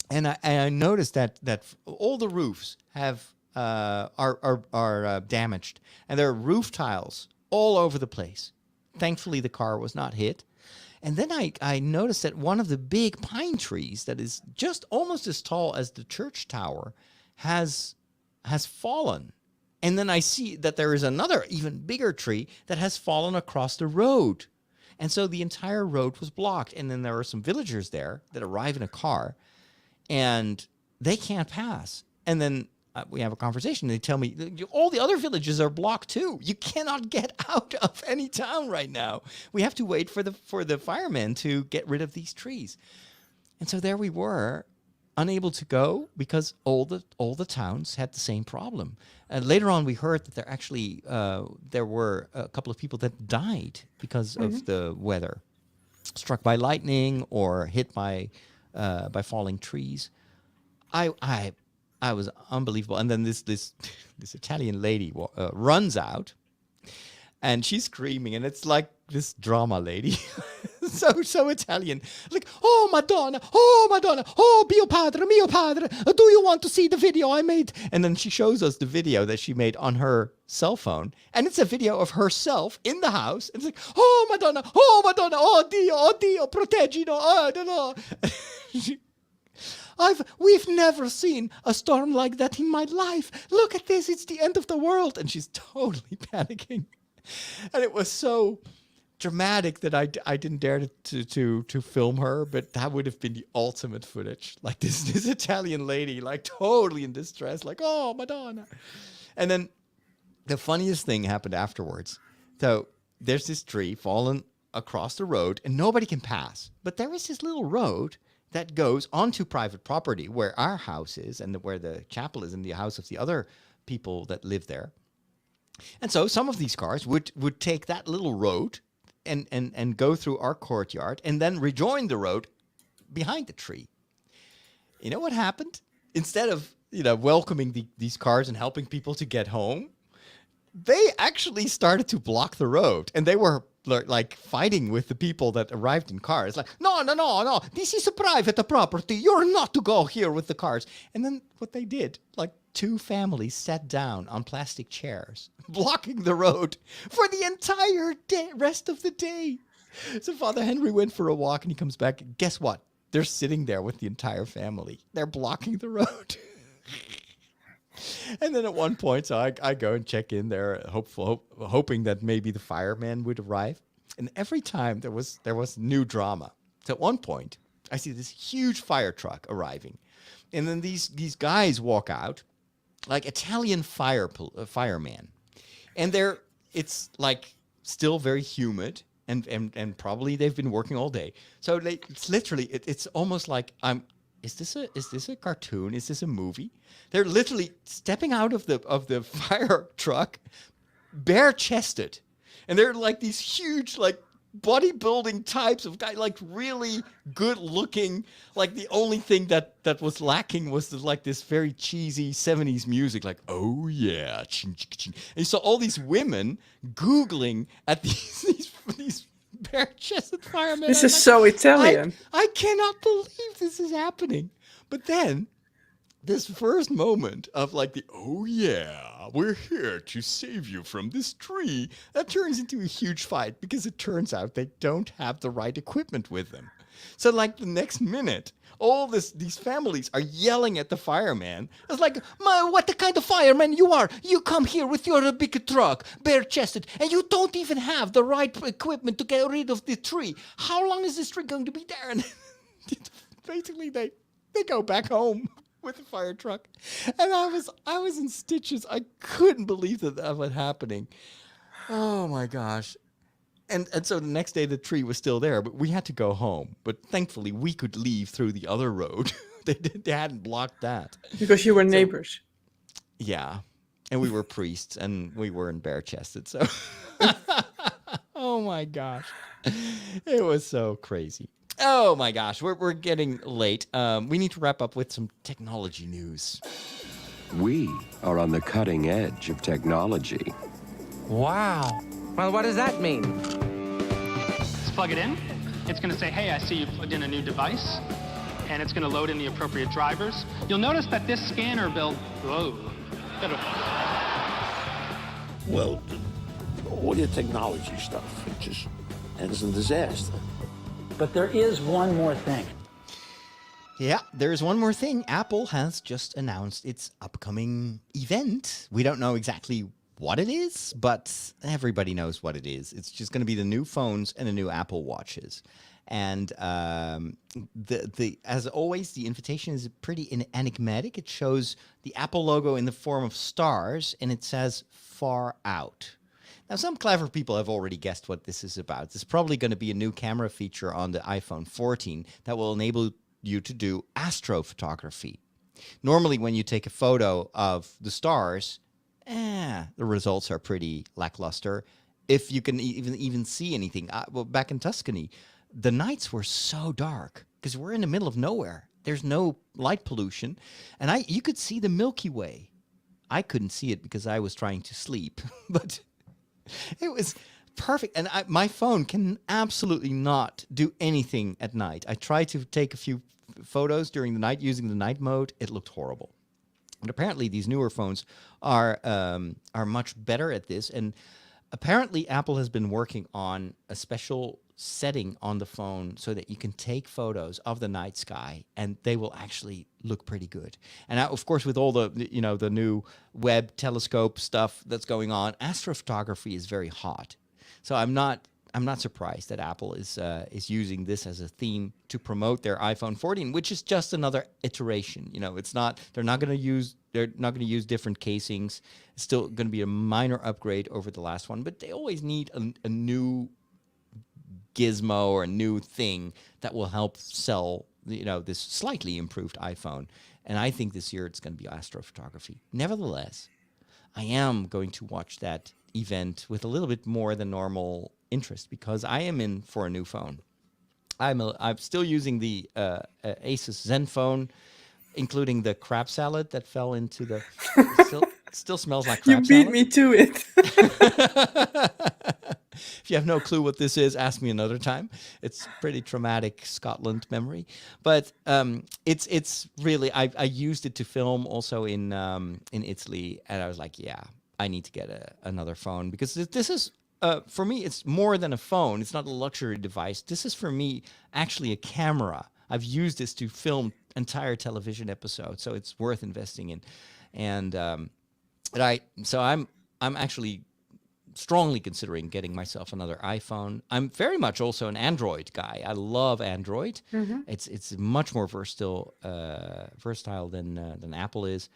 [SPEAKER 1] and I notice that all the roofs are damaged, and there are roof tiles all over the place. Thankfully, the car was not hit. And then I noticed that one of the big pine trees that is just almost as tall as the church tower has fallen. And then I see that there is another even bigger tree that has fallen across the road. And so the entire road was blocked. And then there are some villagers there that arrive in a car, and they can't pass. And then we have a conversation. They tell me all the other villages are blocked too. You cannot get out of any town right now. We have to wait for the firemen to get rid of these trees. And so there we were, unable to go because all the towns had the same problem. And later on, we heard that there were a couple of people that died because of the weather, struck by lightning or hit by falling trees. I was unbelievable. And then this Italian lady runs out, and she's screaming, and it's like this drama lady, so Italian, like, oh Madonna, oh mio padre, do you want to see the video I made? And then she shows us the video that she made on her cell phone, and it's a video of herself in the house. It's like, oh Madonna, oh Dio, proteggino, I don't know. We've never seen a storm like that in my life. Look at this, it's the end of the world. And she's totally panicking. And it was so dramatic that I didn't dare to film her, but that would have been the ultimate footage. Like this Italian lady, like totally in distress, like, oh, Madonna. And then the funniest thing happened afterwards. So there's this tree fallen across the road, and nobody can pass. But there is this little road that goes onto private property where our house is and where the chapel is and the house of the other people that live there. And so some of these cars would take that little road and go through our courtyard and then rejoin the road behind the tree. You know what happened? Instead of, welcoming these cars and helping people to get home, they actually started to block the road, and they were like fighting with the people that arrived in cars. Like, no, this is a private property. You're not to go here with the cars. And then what they did, like 2 families sat down on plastic chairs, blocking the road for the entire rest of the day. So Father Henry went for a walk, and he comes back. And guess what? They're sitting there with the entire family. They're blocking the road. And then at one point, so I go and check in there, hoping that maybe the firemen would arrive. And every time there was new drama. So at one point, I see this huge fire truck arriving, and then these guys walk out, like Italian firemen, and it's like still very humid, and probably they've been working all day. So it's literally it's almost like Is this a cartoon? Is this a movie? They're literally stepping out of the fire truck, bare-chested, and they're like these huge, like bodybuilding types of guys, like really good-looking. Like the only thing that was lacking was like this very cheesy 70s music, like oh yeah, ching, ching, ching. And you saw all these women googling at these bare-chested firemen.
[SPEAKER 2] This is so Italian.
[SPEAKER 1] I cannot believe this is happening. But then, this first moment of like oh yeah, we're here to save you from this tree, that turns into a huge fight because it turns out they don't have the right equipment with them. So like the next minute, all these families are yelling at the fireman. It's like, what the kind of fireman you are? You come here with your big truck, bare-chested, and you don't even have the right equipment to get rid of the tree. How long is this tree going to be there? And basically, they go back home with the fire truck. And I was in stitches. I couldn't believe that was happening. Oh my gosh. And so the next day the tree was still there, but we had to go home. But thankfully we could leave through the other road. They hadn't blocked that.
[SPEAKER 2] Because you were neighbors.
[SPEAKER 1] Yeah. And we were priests, and we were in bare-chested. So, oh my gosh. It was so crazy. Oh my gosh, we're getting late. We need to wrap up with some technology news.
[SPEAKER 6] We are on the cutting edge of technology.
[SPEAKER 7] Wow. Well, what does that mean? just plug it in. It's going to say, hey, I see you plugged in a new device. And it's going to load in the appropriate drivers. You'll notice that this scanner built, whoa.
[SPEAKER 8] Well, all your technology stuff, it just ends in disaster.
[SPEAKER 9] But there is one more thing.
[SPEAKER 1] Yeah, there's one more thing. Apple has just announced its upcoming event. We don't know exactly what it is, but everybody knows what it is. It's just going to be the new phones and the new Apple Watches. And as always, the invitation is pretty enigmatic. It shows the Apple logo in the form of stars, and it says "Far Out." Now, some clever people have already guessed what this is about. This is probably going to be a new camera feature on the iPhone 14 that will enable you to do astrophotography. Normally, when you take a photo of the stars, the results are pretty lackluster. If you can even see anything. Well, back in Tuscany, the nights were so dark because we're in the middle of nowhere. There's no light pollution. And you could see the Milky Way. I couldn't see it because I was trying to sleep. But it was perfect. And my phone can absolutely not do anything at night. I tried to take a few photos during the night using the night mode. It looked horrible. But apparently these newer phones are much better at this. And apparently Apple has been working on a special setting on the phone so that you can take photos of the night sky and they will actually look pretty good. And of course, with all the the new Webb telescope stuff that's going on, astrophotography is very hot. So I'm not surprised that Apple is using this as a theme to promote their iPhone 14, which is just another iteration. It's not they're not going to use different casings. It's still going to be a minor upgrade over the last one, but they always need a new gizmo or a new thing that will help sell this slightly improved iPhone. And I think this year it's going to be astrophotography. Nevertheless, I am going to watch that event with a little bit more than normal interest because I am in for a new phone. I'm still using the Asus Zenfone, including the crab salad that fell into the still smells like crab
[SPEAKER 2] You beat
[SPEAKER 1] salad.
[SPEAKER 2] me to it.
[SPEAKER 1] If you have no clue what this is, ask me another time. It's pretty traumatic Scotland memory, but it's really I used it to film also in Italy, and I was like, yeah, I need to get another phone because this is for me. It's more than a phone. It's not a luxury device. This is for me actually a camera. I've used this to film entire television episodes, so it's worth investing in. And I'm actually strongly considering getting myself another iPhone. I'm very much also an Android guy. I love Android.
[SPEAKER 2] Mm-hmm.
[SPEAKER 1] It's much more versatile than Apple is.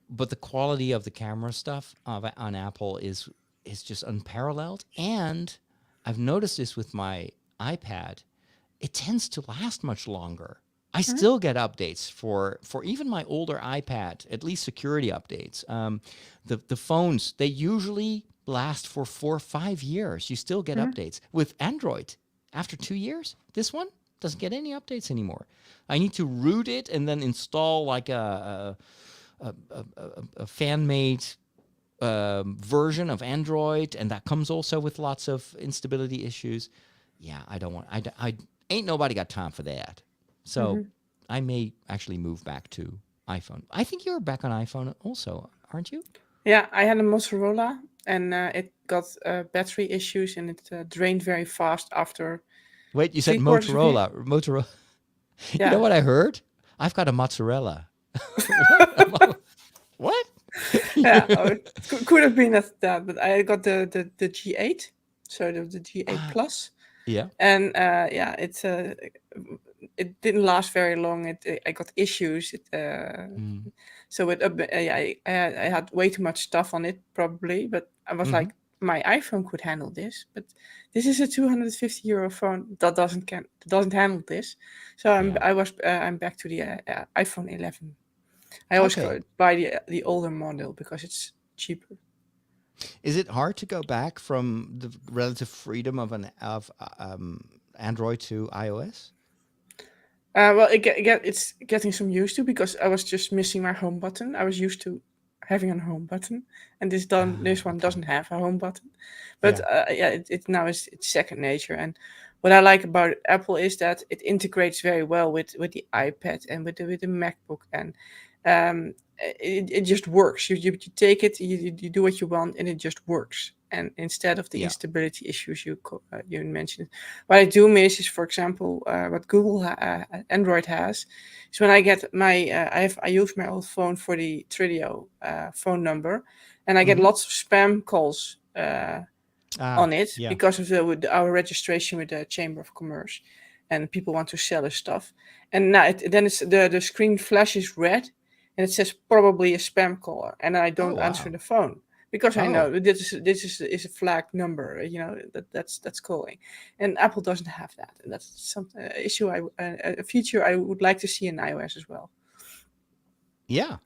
[SPEAKER 1] But the quality of the camera stuff on Apple is just unparalleled. And I've noticed this with my iPad. It tends to last much longer. I still get updates for even my older iPad, at least security updates. The phones, they usually last for 4 or 5 years. You still get updates. With Android, after 2 years, this one doesn't get any updates anymore. I need to root it and then install like a fan-made version of Android, and that comes also with lots of instability issues. Yeah, I don't want. I ain't nobody got time for that. So I may actually move back to iPhone. I think you're back on iPhone also, aren't you?
[SPEAKER 2] Yeah, I had a Motorola, and it got battery issues, and it drained very fast after.
[SPEAKER 1] Wait, you said
[SPEAKER 2] 3/4 of
[SPEAKER 1] Motorola. Motorola.
[SPEAKER 2] Yeah.
[SPEAKER 1] You know what I heard? I've got a mozzarella. What?
[SPEAKER 2] Yeah, it could have been that, but I got the G8, so the G8 Plus,
[SPEAKER 1] Yeah.
[SPEAKER 2] and it didn't last very long. I got issues. So I had way too much stuff on it probably, but I was like, my iPhone could handle this, but this is a €250 phone that doesn't handle this. So I'm back to the iPhone 11. I always buy the older model because it's cheaper.
[SPEAKER 1] Is it hard to go back from the relative freedom of Android to iOS?
[SPEAKER 2] Well, it's getting some used to because I was just missing my home button. I was used to having a home button, and this one doesn't have a home button. But it's second nature. And what I like about Apple is that it integrates very well with the iPad and with the MacBook, and it just works. You take it, you do what you want, and it just works. And instead of the
[SPEAKER 1] Yeah.
[SPEAKER 2] instability issues you mentioned, what I do miss is, for example, what Google Android has, is when I get my I use my old phone for the Tridio phone number, and I get
[SPEAKER 1] Mhm.
[SPEAKER 2] lots of spam calls on it
[SPEAKER 1] Yeah.
[SPEAKER 2] because of our registration with the Chamber of Commerce, and people want to sell us stuff. And now then the screen flashes red, and it says probably a spam caller, and I don't
[SPEAKER 1] Oh,
[SPEAKER 2] answer
[SPEAKER 1] wow.
[SPEAKER 2] the phone because I know
[SPEAKER 1] Oh.
[SPEAKER 2] this is a flagged number. That's calling, and Apple doesn't have that, and that's some issue a feature I would like to see in iOS as well.
[SPEAKER 1] Yeah.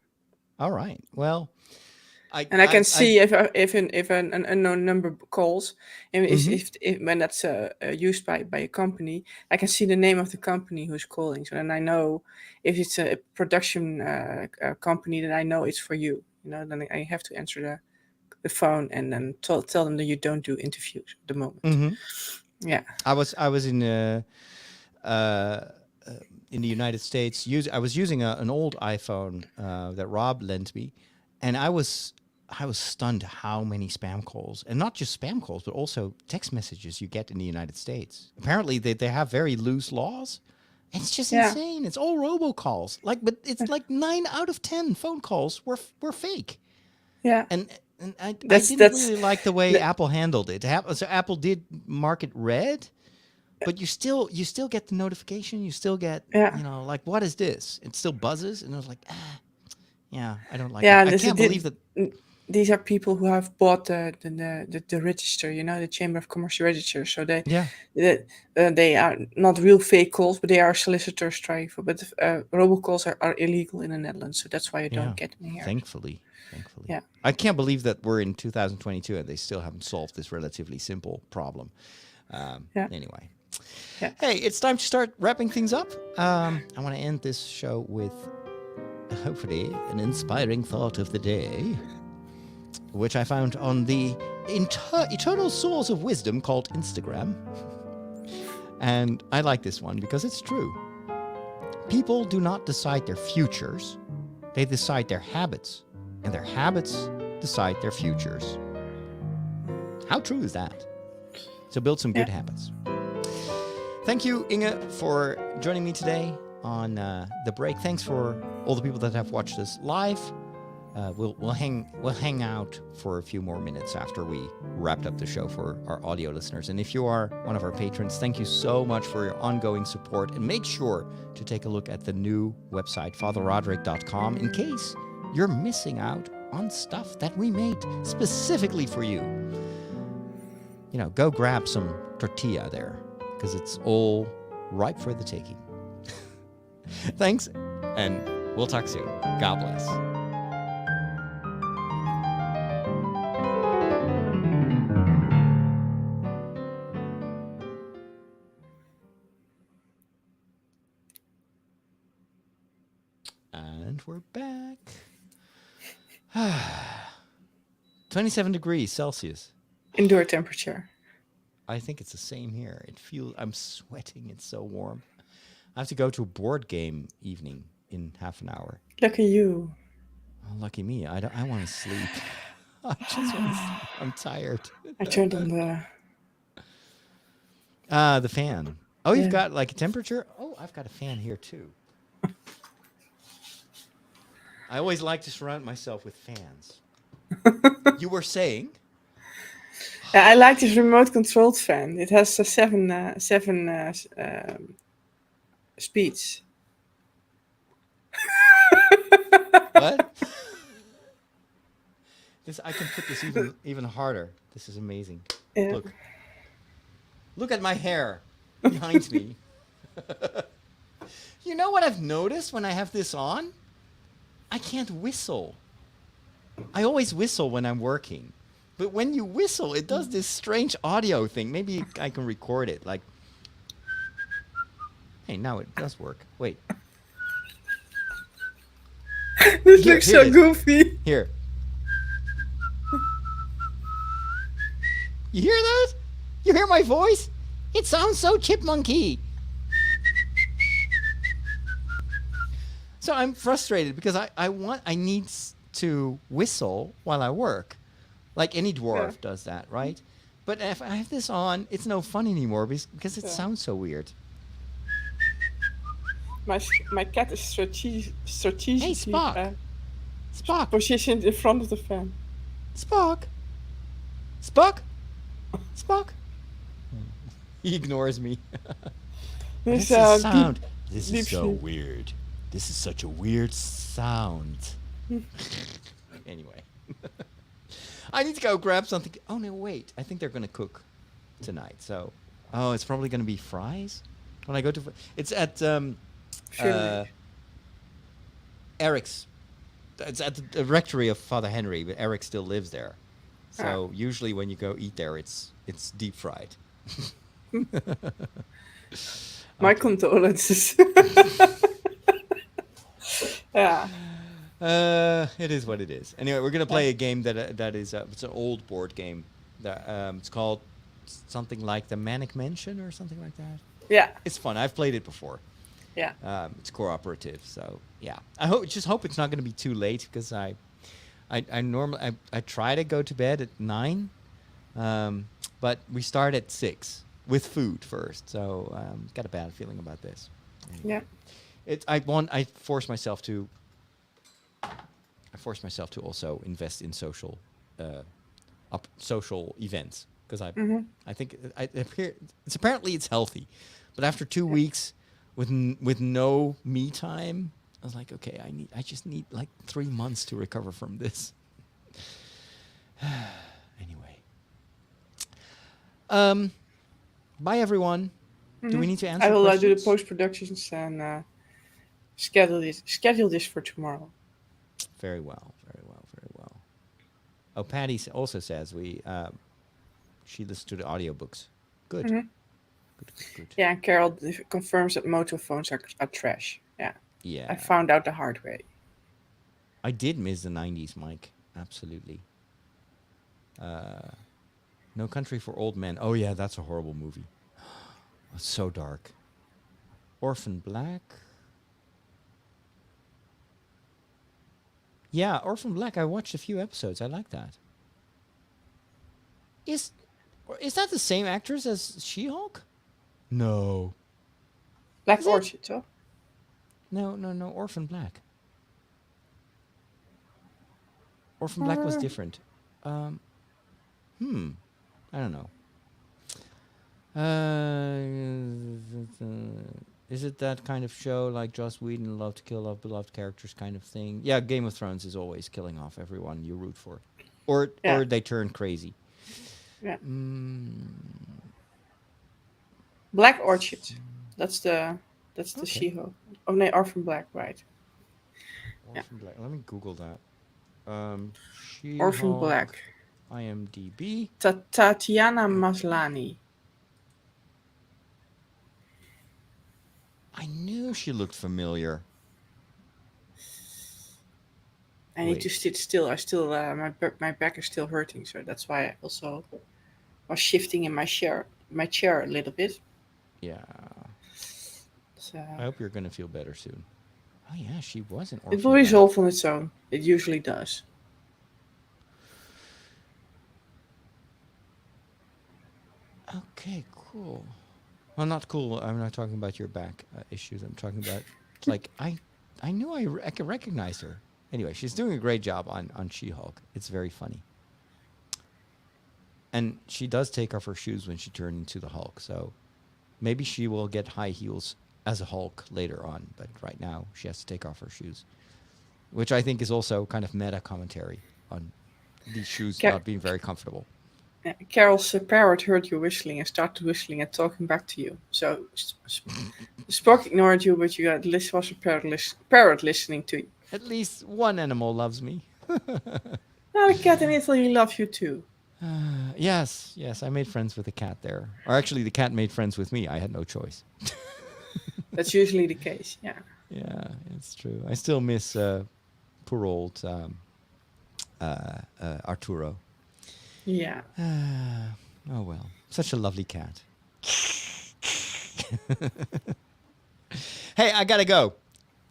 [SPEAKER 1] All right. Well,
[SPEAKER 2] And I can
[SPEAKER 1] I
[SPEAKER 2] see if an unknown number calls, and
[SPEAKER 1] Mhm.
[SPEAKER 2] if when that's used by a company, I can see the name of the company who's calling. So then I know if it's a production company, then I know it's for you. Then I have to answer the phone and then tell them that you don't do interviews at the moment.
[SPEAKER 1] Mhm.
[SPEAKER 2] Yeah.
[SPEAKER 1] I was uh, in the United States. I was using an old iPhone that Rob lent me, and I was stunned how many spam calls, and not just spam calls, but also text messages you get in the United States. Apparently, they have very loose laws. It's just
[SPEAKER 2] Yeah.
[SPEAKER 1] insane. It's all robocalls. But it's like 9 out of 10 phone calls were fake.
[SPEAKER 2] Yeah.
[SPEAKER 1] And I
[SPEAKER 2] That's
[SPEAKER 1] didn't
[SPEAKER 2] that's
[SPEAKER 1] really like the way
[SPEAKER 2] the-
[SPEAKER 1] Apple handled it. So Apple did mark it red, but you still get the notification. You still get
[SPEAKER 2] yeah.
[SPEAKER 1] like, what is this? It still buzzes, and I was like, yeah, I don't like
[SPEAKER 2] Yeah,
[SPEAKER 1] it.
[SPEAKER 2] and
[SPEAKER 1] I can't believe that.
[SPEAKER 2] these are people who have bought the register, the Chamber of Commerce register. So
[SPEAKER 1] Yeah,
[SPEAKER 2] they are not real fake calls, but they are solicitors trying for. But robocalls are illegal in the Netherlands, so that's why you
[SPEAKER 1] yeah.
[SPEAKER 2] don't get them here.
[SPEAKER 1] Thankfully.
[SPEAKER 2] Yeah.
[SPEAKER 1] I can't believe that we're in 2022 and they still haven't solved this relatively simple problem.
[SPEAKER 2] Yeah.
[SPEAKER 1] Anyway.
[SPEAKER 2] Yeah.
[SPEAKER 1] Hey, it's time to start wrapping things up. I want to end this show with hopefully an inspiring thought of the day, which I found on the eternal source of wisdom called Instagram. And I like this one because it's true. People do not decide their futures, they decide their habits, and their habits decide their futures. How true is that? So build some good habits. Thank you, Inge, for joining me today on the break. Thanks for all the people that have watched us live. We'll hang out for a few more minutes after we wrapped up the show for our audio listeners. And if you are one of our patrons, thank you so much for your ongoing support. And make sure to take a look at the new website, fatherroderick.com, in case you're missing out on stuff that we made specifically for you. Go grab some tortilla there, because it's all ripe for the taking. Thanks, and we'll talk soon. God bless. And we're back. 27 degrees Celsius.
[SPEAKER 2] Indoor temperature.
[SPEAKER 1] I think it's the same here. I'm sweating. It's so warm. I have to go to a board game evening in half an hour.
[SPEAKER 2] Lucky you.
[SPEAKER 1] Oh, lucky me. I want to sleep. I just want to sleep. I'm tired.
[SPEAKER 2] I turned on
[SPEAKER 1] The fan. Oh, you've
[SPEAKER 2] Yeah.
[SPEAKER 1] got like a temperature? Oh, I've got a fan here too. I always like to surround myself with fans. You were saying?
[SPEAKER 2] Yeah, I like this remote controlled fan. It has seven speeds.
[SPEAKER 1] What? I can put this even harder. This is amazing.
[SPEAKER 2] Yeah.
[SPEAKER 1] Look at my hair behind me. You know what I've noticed when I have this on? I can't whistle. I always whistle when I'm working. But when you whistle, it does this strange audio thing. Maybe I can record it. Like, hey, now it does work. Wait.
[SPEAKER 2] This
[SPEAKER 1] Here
[SPEAKER 2] looks so
[SPEAKER 1] it is.
[SPEAKER 2] goofy.
[SPEAKER 1] Here. You hear that? You hear my voice? It sounds so chipmunky. So I'm frustrated because I need to whistle while I work, like any dwarf does that, right? But if I have this on, it's no fun anymore because it sounds so weird.
[SPEAKER 2] My cat is strategically
[SPEAKER 1] Hey, Spock. Spock.
[SPEAKER 2] positioned in front of the fan.
[SPEAKER 1] Spock. Spock. Spock. He ignores me.
[SPEAKER 2] This
[SPEAKER 1] What's the sound? This
[SPEAKER 2] deep
[SPEAKER 1] is so
[SPEAKER 2] sleep.
[SPEAKER 1] weird. This is such a weird sound. Anyway. I need to go grab something. Oh, no, wait. I think they're going to cook tonight. So, it's probably going to be fries when I go to... It's at Eric's. It's at the rectory of Father Henry, but Eric still lives there. So usually when you go eat there, it's deep fried.
[SPEAKER 2] My condolences. Yeah.
[SPEAKER 1] It is what it is. Anyway, we're gonna play a game that is it's an old board game. That it's called something like the Manic Mansion or something like that.
[SPEAKER 2] Yeah.
[SPEAKER 1] It's fun. I've played it before.
[SPEAKER 2] Yeah.
[SPEAKER 1] It's cooperative, so yeah. I hope it's not gonna be too late because I normally try to go to bed at 9, but we start at 6 with food first. So got a bad feeling about this.
[SPEAKER 2] Yeah.
[SPEAKER 1] I force myself to also invest in social events because I think it's apparently it's healthy, but after 2 weeks with no me time, I was like, okay, I just need like 3 months to recover from this. Anyway, bye everyone. Do we need to answer?
[SPEAKER 2] I will do the
[SPEAKER 1] questions?
[SPEAKER 2] post-productions and schedule this for tomorrow.
[SPEAKER 1] Very well, very well, very well. Oh, Patty also says she listens to the audiobooks. Good. Good.
[SPEAKER 2] Yeah, and Carol confirms that moto phones are trash. Yeah.
[SPEAKER 1] Yeah.
[SPEAKER 2] I found out the hard way.
[SPEAKER 1] I did miss the 90s, Mike. Absolutely. No Country for Old Men. Oh, yeah, that's a horrible movie. It's so dark. Orphan Black. Yeah, Orphan Black. I watched a few episodes. I like that. Is that the same actress as She-Hulk? No.
[SPEAKER 2] Black Orchid, toch?
[SPEAKER 1] No. Orphan Black. Orphan Black was different. I don't know. Is it that kind of show like Joss Whedon, Love to Kill, Love Beloved Characters kind of thing? Yeah, Game of Thrones is always killing off everyone you root for. Or they turn crazy.
[SPEAKER 2] Yeah. Black Orchid. That's the She-Hulk. Oh no, Orphan Black, right?
[SPEAKER 1] Orphan Black. Let me Google that.
[SPEAKER 2] Orphan Black.
[SPEAKER 1] IMDb.
[SPEAKER 2] Tatiana Maslany.
[SPEAKER 1] I knew she looked familiar.
[SPEAKER 2] I need to sit still. I still my back is still hurting, so that's why I also was shifting in my chair a little bit.
[SPEAKER 1] Yeah.
[SPEAKER 2] So
[SPEAKER 1] I hope you're gonna feel better soon. Oh yeah, she was an orphan.
[SPEAKER 2] it will resolve on its own. It usually does.
[SPEAKER 1] Okay, cool. Well, not cool. I'm not talking about your back issues. I'm talking about like I knew I could recognize her. Anyway, she's doing a great job on She-Hulk. It's very funny. And she does take off her shoes when she turns into the Hulk. So maybe she will get high heels as a Hulk later on. But right now, she has to take off her shoes. Which I think is also kind of meta commentary on these shoes not being very comfortable.
[SPEAKER 2] Carol's parrot heard you whistling and started whistling and talking back to you. So Spock ignored you, but this was a parrot listening to you.
[SPEAKER 1] At least one animal loves me.
[SPEAKER 2] Now the cat in Italy loves you too.
[SPEAKER 1] Yes, I made friends with the cat there. Or actually, the cat made friends with me. I had no choice.
[SPEAKER 2] That's usually the case, yeah.
[SPEAKER 1] Yeah, it's true. I still miss poor old Arturo.
[SPEAKER 2] Yeah.
[SPEAKER 1] Oh well, such a lovely cat. Hey, I gotta go.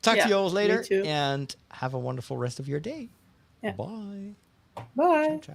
[SPEAKER 1] Talk to
[SPEAKER 2] Yeah,
[SPEAKER 1] you all
[SPEAKER 2] me
[SPEAKER 1] later,
[SPEAKER 2] too.
[SPEAKER 1] and have a wonderful rest of your day.
[SPEAKER 2] Yeah.
[SPEAKER 1] Bye.
[SPEAKER 2] Bye.
[SPEAKER 1] Ciao, ciao.